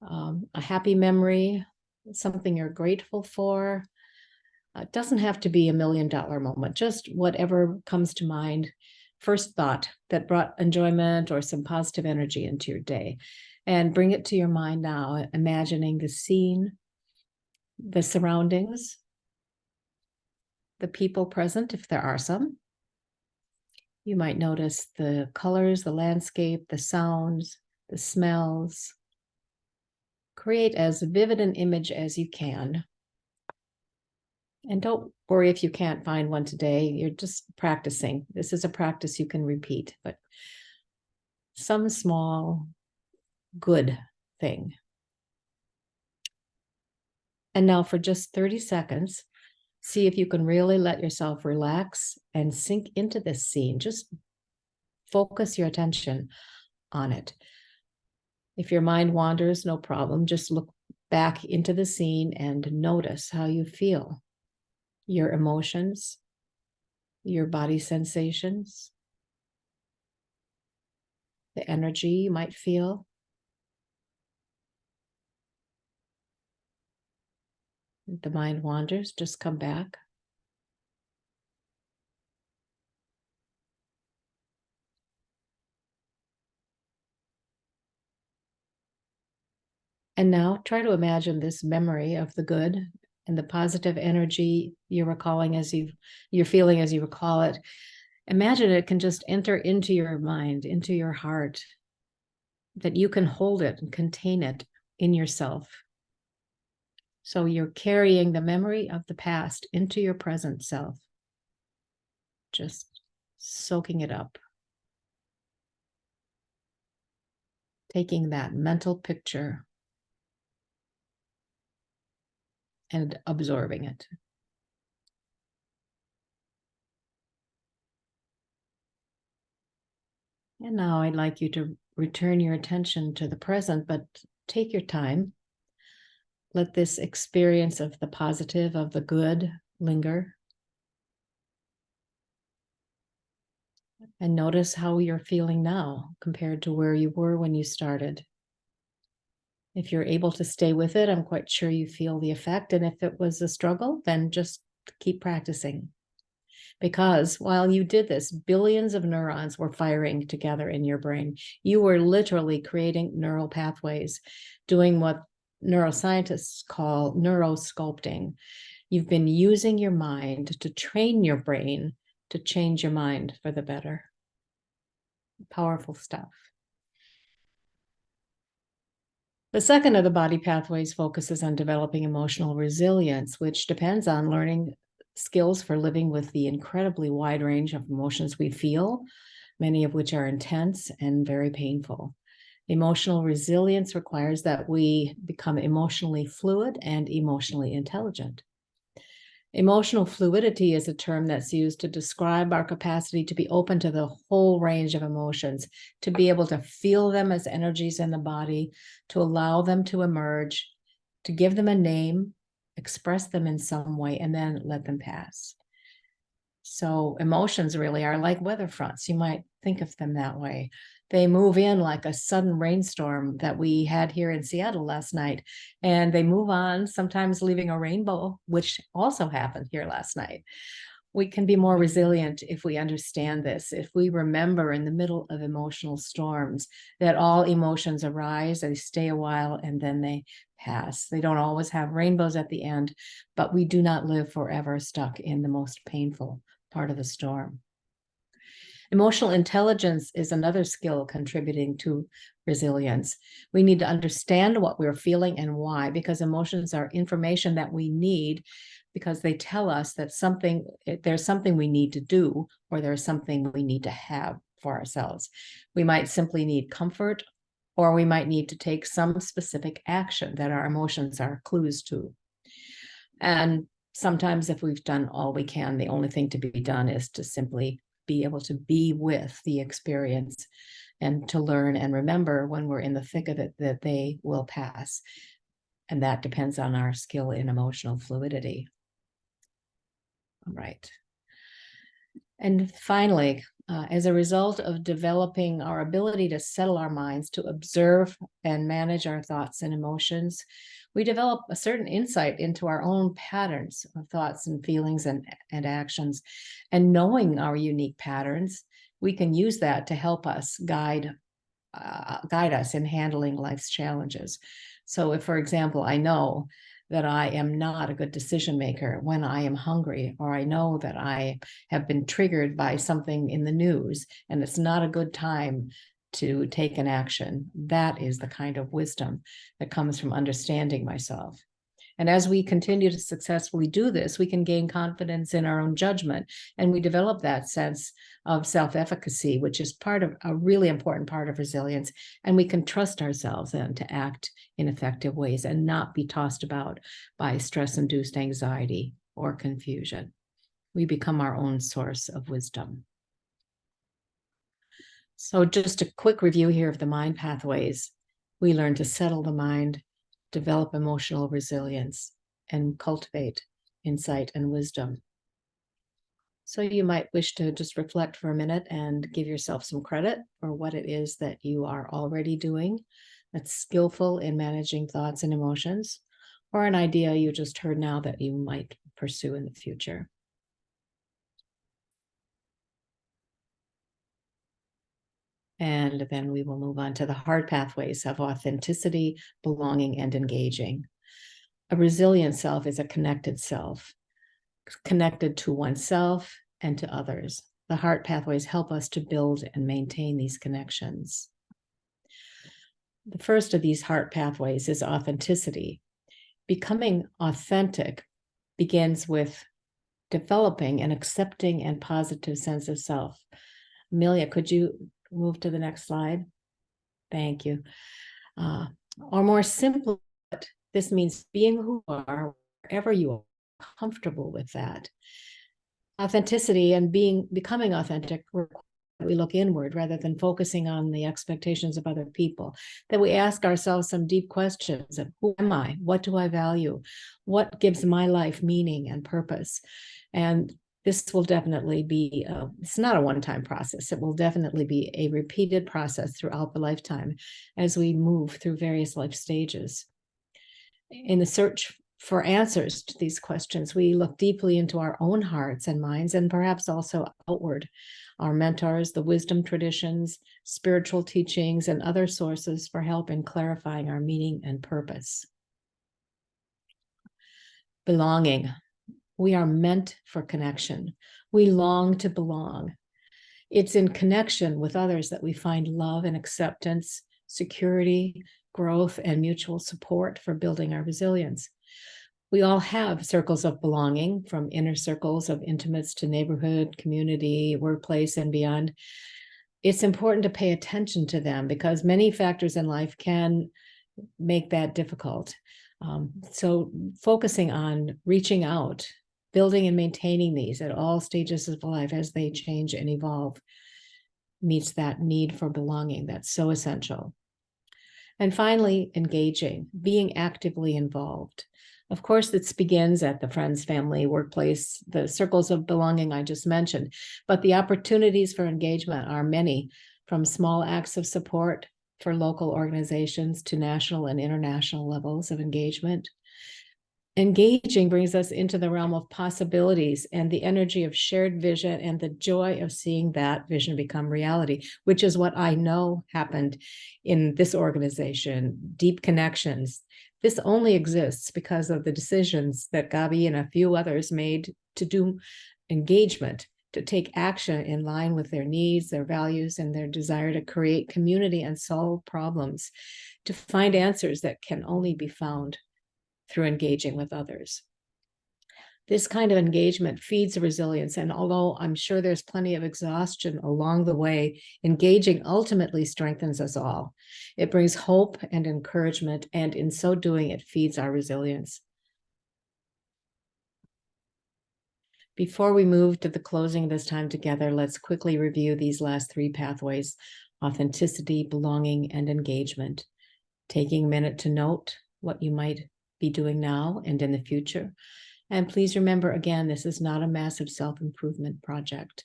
a happy memory, something you're grateful for. It doesn't have to be $1 million moment, just whatever comes to mind, first thought that brought enjoyment or some positive energy into your day. And bring it to your mind now, imagining the scene, the surroundings, the people present, if there are some. You might notice the colors, the landscape, the sounds, the smells. Create as vivid an image as you can. And don't worry if you can't find one today. You're just practicing. This is a practice you can repeat, but some small good thing. And now for just 30 seconds, see if you can really let yourself relax and sink into this scene. Just focus your attention on it. If your mind wanders, no problem. Just look back into the scene and notice how you feel. Your emotions, your body sensations, the energy you might feel. If the mind wanders, just come back. And now try to imagine this memory of the good and the positive energy you're recalling you're feeling as you recall it. Imagine it can just enter into your mind, into your heart, that you can hold it and contain it in yourself. So you're carrying the memory of the past into your present self, just soaking it up, taking that mental picture and absorbing it. And now I'd like you to return your attention to the present, but take your time. Let this experience of the positive, of the good, linger. And notice how you're feeling now compared to where you were when you started. If you're able to stay with it, I'm quite sure you feel the effect. And if it was a struggle, then just keep practicing. Because while you did this, billions of neurons were firing together in your brain. You were literally creating neural pathways, doing what neuroscientists call neurosculpting. You've been using your mind to train your brain to change your mind for the better. Powerful stuff. The second of the body pathways focuses on developing emotional resilience, which depends on learning skills for living with the incredibly wide range of emotions we feel, many of which are intense and very painful. Emotional resilience requires that we become emotionally fluid and emotionally intelligent. Emotional fluidity is a term that's used to describe our capacity to be open to the whole range of emotions, to be able to feel them as energies in the body, to allow them to emerge, to give them a name, express them in some way, and then let them pass. So emotions really are like weather fronts. You might think of them that way. They move in like a sudden rainstorm that we had here in Seattle last night, and they move on, sometimes leaving a rainbow, which also happened here last night. We can be more resilient if we understand this, if we remember in the middle of emotional storms that all emotions arise, they stay a while, and then they pass. They don't always have rainbows at the end, but we do not live forever stuck in the most painful part of the storm. Emotional intelligence is another skill contributing to resilience. We need to understand what we're feeling and why, because emotions are information that we need, because they tell us that there's something we need to do, or there's something we need to have for ourselves. We might simply need comfort, or we might need to take some specific action that our emotions are clues to. And sometimes if we've done all we can, the only thing to be done is to simply be able to be with the experience and to learn and remember when we're in the thick of it that they will pass. And that depends on our skill in emotional fluidity. All right. And finally, as a result of developing our ability to settle our minds, to observe and manage our thoughts and emotions, we develop a certain insight into our own patterns of thoughts and feelings and actions. And knowing our unique patterns, we can use that to help us guide us in handling life's challenges. So if, for example, I know that I am not a good decision maker when I am hungry, or I know that I have been triggered by something in the news and it's not a good time to take an action, that is the kind of wisdom that comes from understanding myself. And as we continue to successfully do this, we can gain confidence in our own judgment, and we develop that sense of self-efficacy, which is a really important part of resilience. And we can trust ourselves then to act in effective ways and not be tossed about by stress-induced anxiety or confusion. We become our own source of wisdom. So just a quick review here of the mind pathways. We learn to settle the mind, develop emotional resilience, and cultivate insight and wisdom. So you might wish to just reflect for a minute and give yourself some credit for what it is that you are already doing that's skillful in managing thoughts and emotions, or an idea you just heard now that you might pursue in the future. And then we will move on to the hard pathways of authenticity, belonging, and engaging. A resilient self is a connected self, connected to oneself and to others. The heart pathways help us to build and maintain these connections. The first of these heart pathways is authenticity. Becoming authentic begins with developing an accepting and positive sense of self. Amelia, could you move to the next slide? Thank you. Or more simply, this means being who you are, wherever you are, comfortable with that. Authenticity and becoming authentic, we look inward rather than focusing on the expectations of other people, that we ask ourselves some deep questions of who am I? What do I value? What gives my life meaning and purpose? And this will definitely be, it's not a one-time process. It will definitely be a repeated process throughout the lifetime as we move through various life stages. In the search for answers to these questions, we look deeply into our own hearts and minds, and perhaps also outward, our mentors, the wisdom traditions, spiritual teachings, and other sources for help in clarifying our meaning and purpose. Belonging. We are meant for connection. We long to belong. It's in connection with others that we find love and acceptance, security, growth, and mutual support for building our resilience. We all have circles of belonging, from inner circles of intimates to neighborhood, community, workplace, and beyond. It's important to pay attention to them because many factors in life can make that difficult. So focusing on reaching out, building and maintaining these at all stages of life as they change and evolve meets that need for belonging that's so essential. And finally, engaging, being actively involved. Of course, this begins at the friends, family, workplace, the circles of belonging I just mentioned, but the opportunities for engagement are many, from small acts of support for local organizations to national and international levels of engagement. Engaging brings us into the realm of possibilities and the energy of shared vision and the joy of seeing that vision become reality, which is what I know happened in this organization, deep connections. This only exists because of the decisions that Gabby and a few others made to do engagement, to take action in line with their needs, their values, and their desire to create community and solve problems, to find answers that can only be found through engaging with others. This kind of engagement feeds resilience, and although I'm sure there's plenty of exhaustion along the way, engaging ultimately strengthens us all. It brings hope and encouragement, and in so doing, it feeds our resilience. Before we move to the closing of this time together, let's quickly review these last three pathways: authenticity, belonging, and engagement. Taking a minute to note what you might be doing now and in the future. And please remember, again, this is not a massive self-improvement project.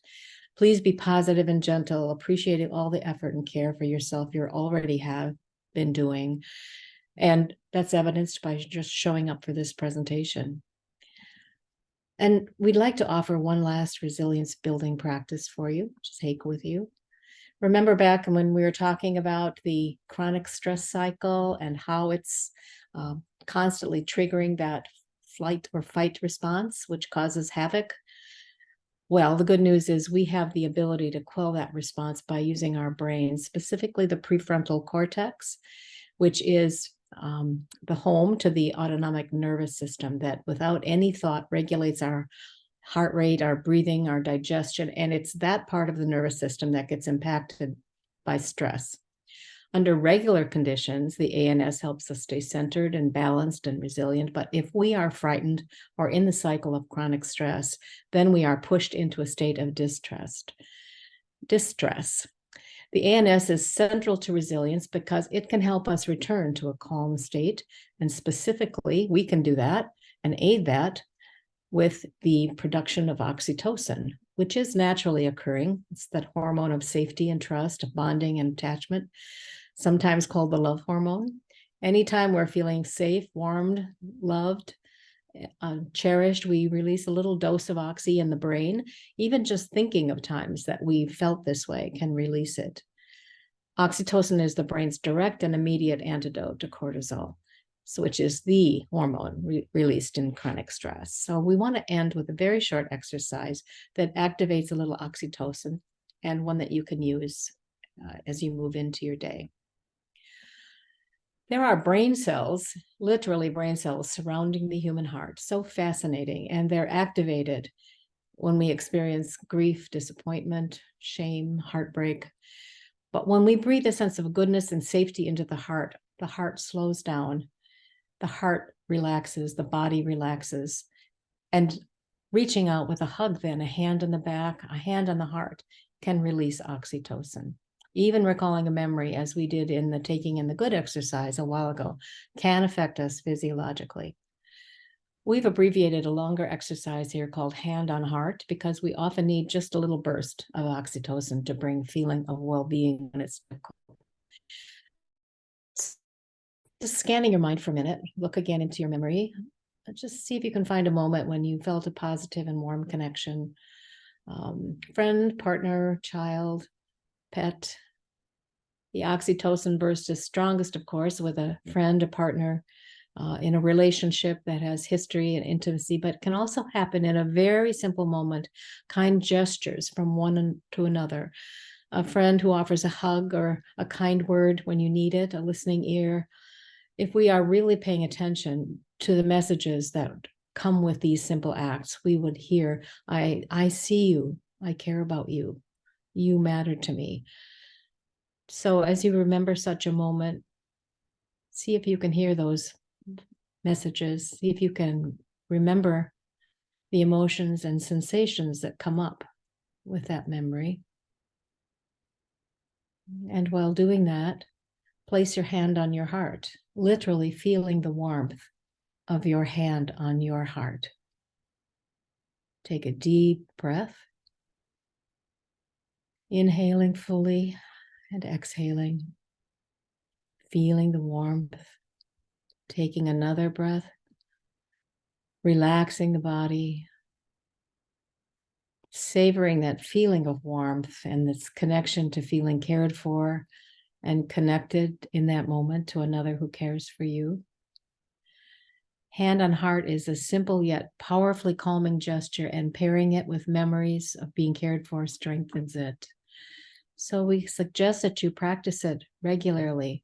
Please be positive and gentle, appreciating all the effort and care for yourself you already have been doing. And that's evidenced by just showing up for this presentation. And we'd like to offer one last resilience building practice for you, to take with you. Remember back when we were talking about the chronic stress cycle and how it's constantly triggering that flight or fight response, which causes havoc? Well, the good news is we have the ability to quell that response by using our brains, specifically the prefrontal cortex, which is the home to the autonomic nervous system that without any thought regulates our heart rate, our breathing, our digestion, and it's that part of the nervous system that gets impacted by stress. Under regular conditions, the ANS helps us stay centered and balanced and resilient. But if we are frightened or in the cycle of chronic stress, then we are pushed into a state of distress. The ANS is central to resilience because it can help us return to a calm state. And specifically, we can do that and aid that with the production of oxytocin, which is naturally occurring. It's that hormone of safety and trust, of bonding and attachment, sometimes called the love hormone. Anytime we're feeling safe, warmed, loved, cherished, we release a little dose of oxy in the brain. Even just thinking of times that we felt this way can release it. Oxytocin is the brain's direct and immediate antidote to cortisol, which is the hormone released in chronic stress. So we want to end with a very short exercise that activates a little oxytocin, and one that you can use as you move into your day. There are brain cells, literally brain cells, surrounding the human heart. So fascinating. And they're activated when we experience grief, disappointment, shame, heartbreak. But when we breathe a sense of goodness and safety into the heart slows down. The heart relaxes, the body relaxes. And reaching out with a hug, then a hand on the back, a hand on the heart, can release oxytocin. Even recalling a memory, as we did in the Taking in the Good exercise a while ago, can affect us physiologically. We've abbreviated a longer exercise here called hand on heart because we often need just a little burst of oxytocin to bring feeling of well-being when it's difficult. Just scanning your mind for a minute, look again into your memory. Just see if you can find a moment when you felt a positive and warm connection. Friend, partner, child, pet. The oxytocin burst is strongest, of course, with a friend, a partner, in a relationship that has history and intimacy, but can also happen in a very simple moment, kind gestures from one to another. A friend who offers a hug or a kind word when you need it, a listening ear. If we are really paying attention to the messages that come with these simple acts, we would hear, I see you, I care about you, you matter to me. So as you remember such a moment, see if you can hear those messages, see if you can remember the emotions and sensations that come up with that memory. And while doing that, place your hand on your heart, literally feeling the warmth of your hand on your heart. Take a deep breath, inhaling fully and exhaling, feeling the warmth. Taking another breath, relaxing the body, savoring that feeling of warmth and this connection to feeling cared for and connected in that moment to another who cares for you. Hand on heart is a simple yet powerfully calming gesture, and pairing it with memories of being cared for strengthens it. So we suggest that you practice it regularly.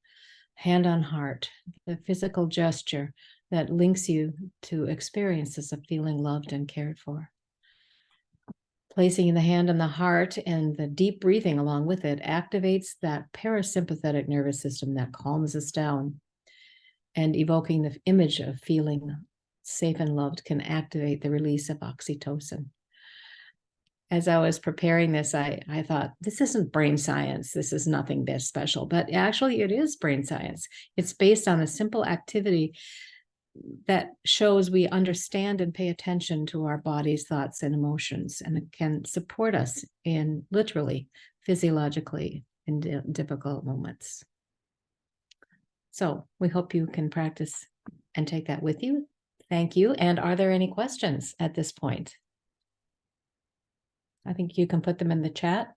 Hand on heart, the physical gesture that links you to experiences of feeling loved and cared for. Placing the hand on the heart and the deep breathing along with it activates that parasympathetic nervous system that calms us down. And evoking the image of feeling safe and loved can activate the release of oxytocin. As I was preparing this, I thought, this isn't brain science. This is nothing that special, but actually it is brain science. It's based on a simple activity that shows we understand and pay attention to our body's thoughts and emotions, and it can support us in literally, physiologically in difficult moments. So we hope you can practice and take that with you. Thank you. And are there any questions at this point? I think you can put them in the chat.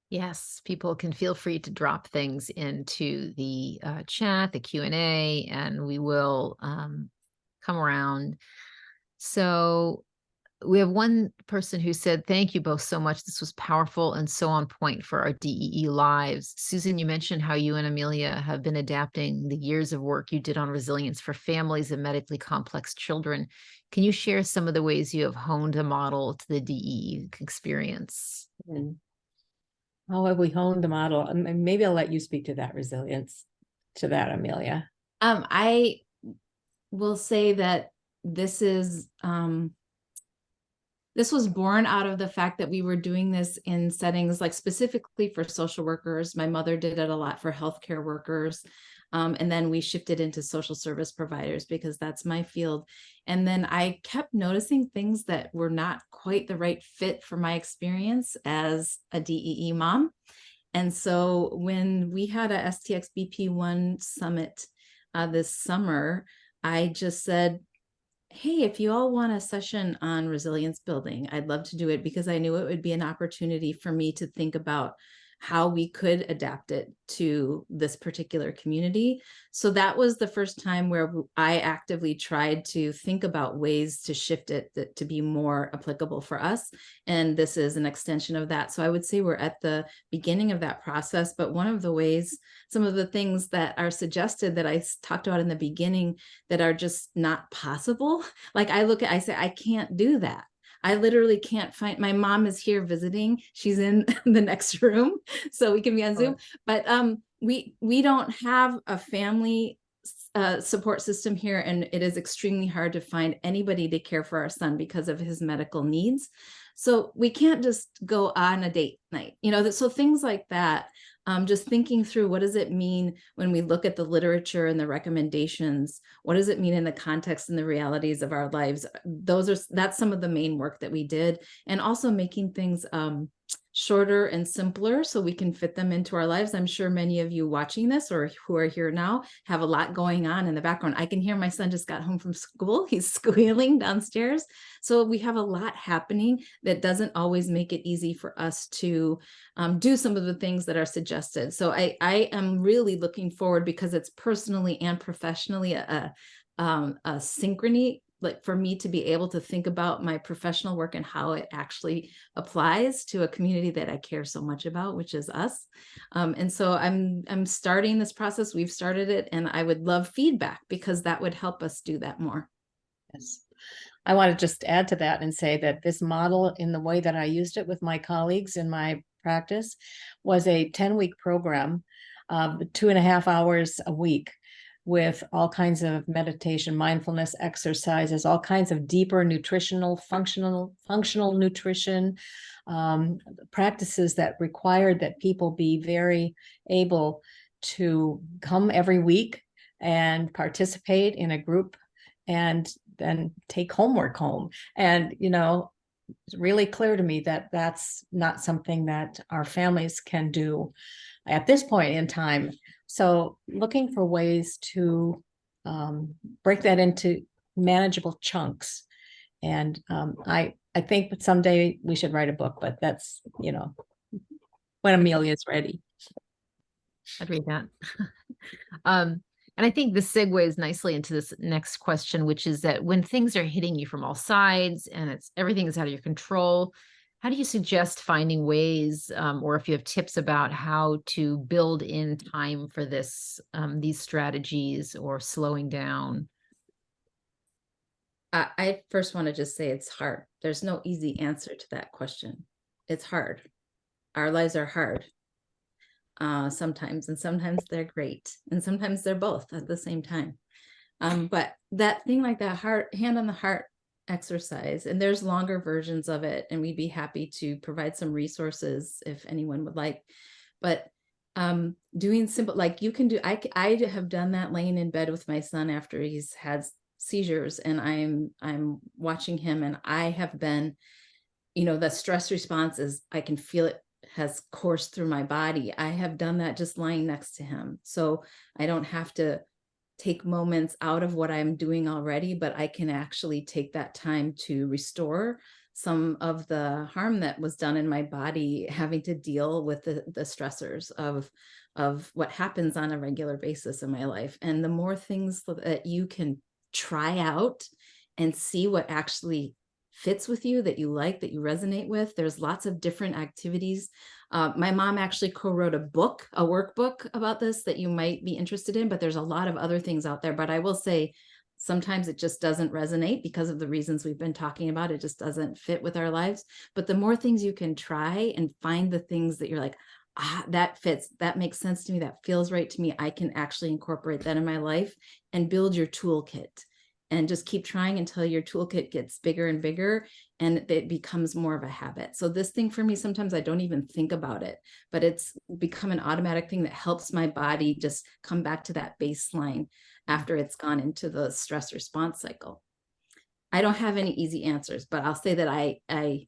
Yes, people can feel free to drop things into the chat, the Q&A, and we will come around. So we have one person who said, thank you both so much. This was powerful and so on point for our DEE lives. Susan, you mentioned how you and Amelia have been adapting the years of work you did on resilience for families and medically complex children. Can you share some of the ways you have honed a model to the DEE experience? How have we honed the model? Maybe I'll let you speak to that resilience, to that, Amelia. I will say that this was born out of the fact that we were doing this in settings like specifically for social workers. My mother did it a lot for healthcare workers. And then we shifted into social service providers because that's my field. And then I kept noticing things that were not quite the right fit for my experience as a DEE mom. And so when we had a STX-BP1 summit this summer, I just said, hey, if you all want a session on resilience building, I'd love to do it, because I knew it would be an opportunity for me to think about how we could adapt it to this particular community. So that was the first time where I actively tried to think about ways to shift it to be more applicable for us. And this is an extension of that. So I would say we're at the beginning of that process. But one of the ways, some of the things that are suggested that I talked about in the beginning that are just not possible, like I say, I can't do that. I literally can't find, my mom is here visiting. She's in the next room, so we can be on Zoom. But we don't have a family support system here, and it is extremely hard to find anybody to care for our son because of his medical needs. So we can't just go on a date night, so things like that. Just thinking through, what does it mean when we look at the literature and the recommendations? What does it mean in the context and the realities of our lives? That's some of the main work that we did. And also making things shorter and simpler so we can fit them into our lives. I'm sure many of you watching this or who are here now have a lot going on in the background. I can hear my son just got home from school. He's squealing downstairs. So we have a lot happening that doesn't always make it easy for us to do some of the things that are suggested. So I am really looking forward, because it's personally and professionally a synchrony, like for me to be able to think about my professional work and how it actually applies to a community that I care so much about, which is us. And so I'm starting this process. We've started it, and I would love feedback, because that would help us do that more. Yes. I want to just add to that and say that this model, in the way that I used it with my colleagues in my practice, was a 10-week program, 2.5 hours a week, with all kinds of meditation, mindfulness exercises, all kinds of deeper nutritional, functional nutrition practices that required that people be very able to come every week and participate in a group and then take homework home. And, it's really clear to me that that's not something that our families can do at this point in time. So looking for ways to break that into manageable chunks. And I think that someday we should write a book, but that's, when Amelia's ready. I'd read that. And I think this segues nicely into this next question, which is that when things are hitting you from all sides and everything is out of your control, how do you suggest finding ways, or if you have tips about how to build in time for this, these strategies, or slowing down? I first want to just say it's hard. There's no easy answer to that question. It's hard. Our lives are hard. Sometimes, and sometimes they're great, and sometimes they're both at the same time. But that thing, like that hand on the heart exercise, and there's longer versions of it, and we'd be happy to provide some resources if anyone would like. But doing simple, like you can do, I have done that laying in bed with my son after he's had seizures, and I'm watching him, and I have been, the stress response is, I can feel it has coursed through my body. I have done that just lying next to him. So I don't have to take moments out of what I'm doing already, but I can actually take that time to restore some of the harm that was done in my body, having to deal with the stressors of what happens on a regular basis in my life. And the more things that you can try out and see what actually fits with you, that you like, that you resonate with. There's lots of different activities. My mom actually co-wrote a workbook about this that you might be interested in, but there's a lot of other things out there. But I will say, sometimes it just doesn't resonate because of the reasons we've been talking about. It just doesn't fit with our lives. But the more things you can try and find the things that you're like, that fits, that makes sense to me, that feels right to me, I can actually incorporate that in my life, and build your toolkit. and just keep trying until your toolkit gets bigger and bigger and it becomes more of a habit. So this thing for me, sometimes I don't even think about it, but it's become an automatic thing that helps my body just come back to that baseline after it's gone into the stress response cycle. I don't have any easy answers, but I'll say that I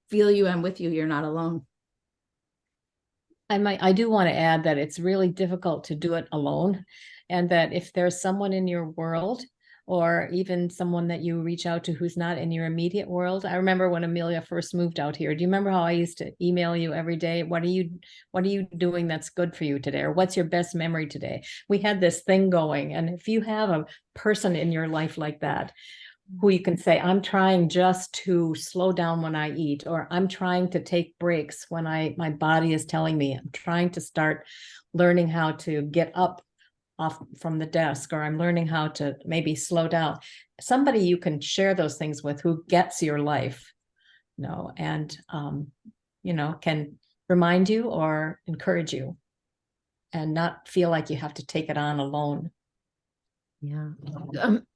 feel you. I'm with you. You're not alone. I do want to add that it's really difficult to do it alone, and that if there's someone in your world, or even someone that you reach out to who's not in your immediate world. I remember when Amelia first moved out here. Do you remember how I used to email you every day? What are you doing that's good for you today? Or what's your best memory today? We had this thing going. And if you have a person in your life like that, who you can say, I'm trying just to slow down when I eat, or I'm trying to take breaks when my body is telling me, I'm trying to start learning how to get up off from the desk, or I'm learning how to maybe slow down. Somebody you can share those things with who gets your life, and can remind you or encourage you, and not feel like you have to take it on alone. Yeah.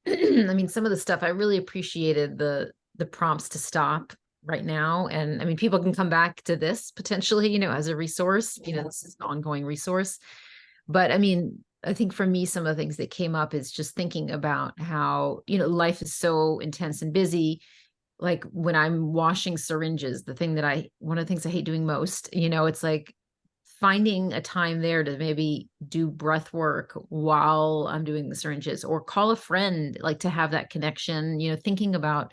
I mean, some of the stuff I really appreciated the prompts to stop right now. And I mean, people can come back to this potentially, as a resource, this is an ongoing resource. But I mean, I think for me, some of the things that came up is just thinking about how, life is so intense and busy. Like when I'm washing syringes, one of the things I hate doing most, it's like finding a time there to maybe do breath work while I'm doing the syringes, or call a friend, like to have that connection, thinking about,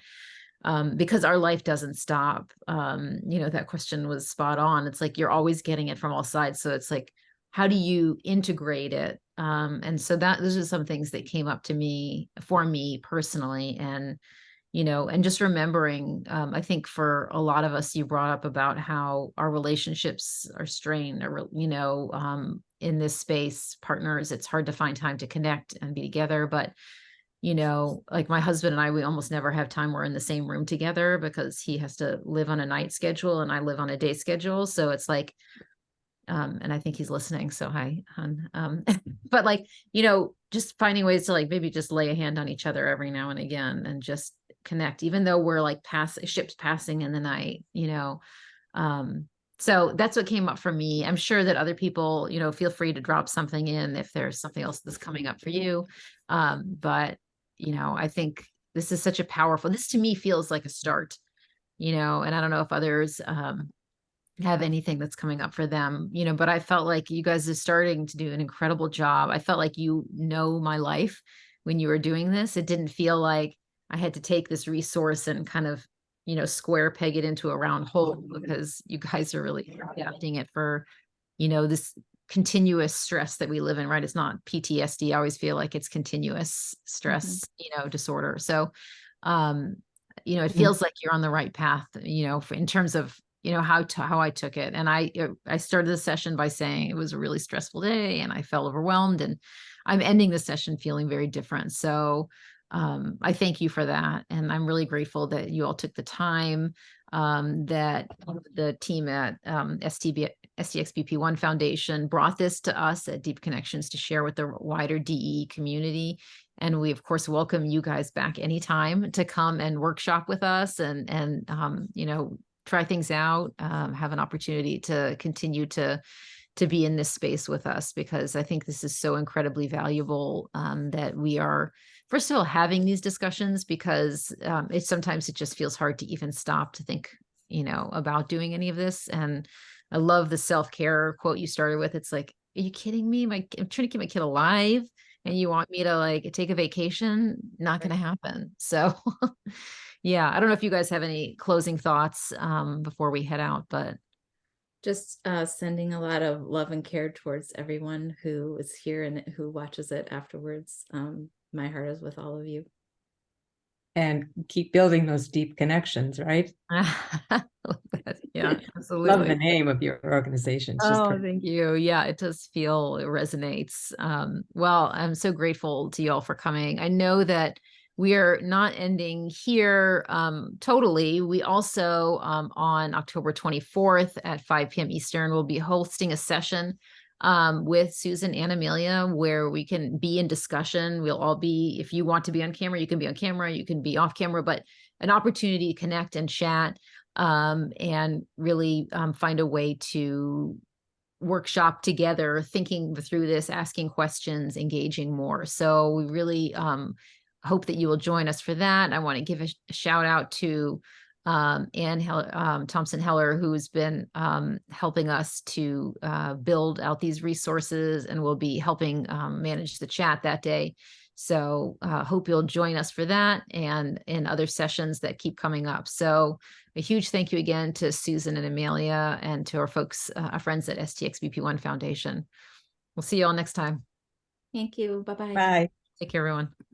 because our life doesn't stop. That question was spot on. It's like, you're always getting it from all sides. So it's like, how do you integrate it? And so those are some things that came up for me personally. And and just remembering, I think for a lot of us, you brought up about how our relationships are strained, or, in this space, partners, it's hard to find time to connect and be together. But, like my husband and I, we almost never have time. We're in the same room together because he has to live on a night schedule and I live on a day schedule. So it's like, and I think he's listening. So hi, hon. But like, just finding ways to like maybe just lay a hand on each other every now and again and just connect, even though we're like ships passing in the night, so that's what came up for me. I'm sure that other people, feel free to drop something in if there's something else that's coming up for you. But, I think this is such a this to me feels like a start, and I don't know if others, have anything that's coming up for them, but I felt like you guys are starting to do an incredible job. I felt like my life when you were doing this. It didn't feel like I had to take this resource and kind of, square peg it into a round hole, because you guys are really adapting it for, this continuous stress that we live in, right? It's not PTSD. I always feel like it's continuous stress, disorder. So, it feels like you're on the right path, in terms of, how I took it. And I started the session by saying it was a really stressful day and I felt overwhelmed, and I'm ending the session feeling very different. So I thank you for that. And I'm really grateful that you all took the time, that the team at STXBP1 Foundation brought this to us at Deep Connections to share with the wider DE community. And we, of course, welcome you guys back anytime to come and workshop with us and try things out, have an opportunity to continue to be in this space with us, because I think this is so incredibly valuable, that we are, first of all, having these discussions, because sometimes it just feels hard to even stop to think, about doing any of this. And I love the self-care quote you started with. It's like, are you kidding me? I'm trying to keep my kid alive and you want me to like take a vacation? Not going to happen. So yeah, I don't know if you guys have any closing thoughts before we head out, but just sending a lot of love and care towards everyone who is here and who watches it afterwards. My heart is with all of you. And keep building those deep connections, right? Yeah, absolutely. Love the name of your organization. It's just thank you. Yeah, it resonates. Well, I'm so grateful to you all for coming. I know that we are not ending here totally. We also, on October 24th at 5 p.m. Eastern, will be hosting a session with Susan and Amelia, where we can be in discussion. We'll all be, if you want to be on camera, you can be on camera, you can be off camera, but an opportunity to connect and chat, and really find a way to workshop together, thinking through this, asking questions, engaging more. So we really hope that you will join us for that. I want to give a shout out to Ann Thompson Heller, who's been helping us to build out these resources and will be helping manage the chat that day. So hope you'll join us for that and in other sessions that keep coming up. So a huge thank you again to Susan and Amelia and to our folks, our friends at STXBP1 Foundation. We'll see you all next time. Thank you. Bye-bye. Bye. Take care, everyone.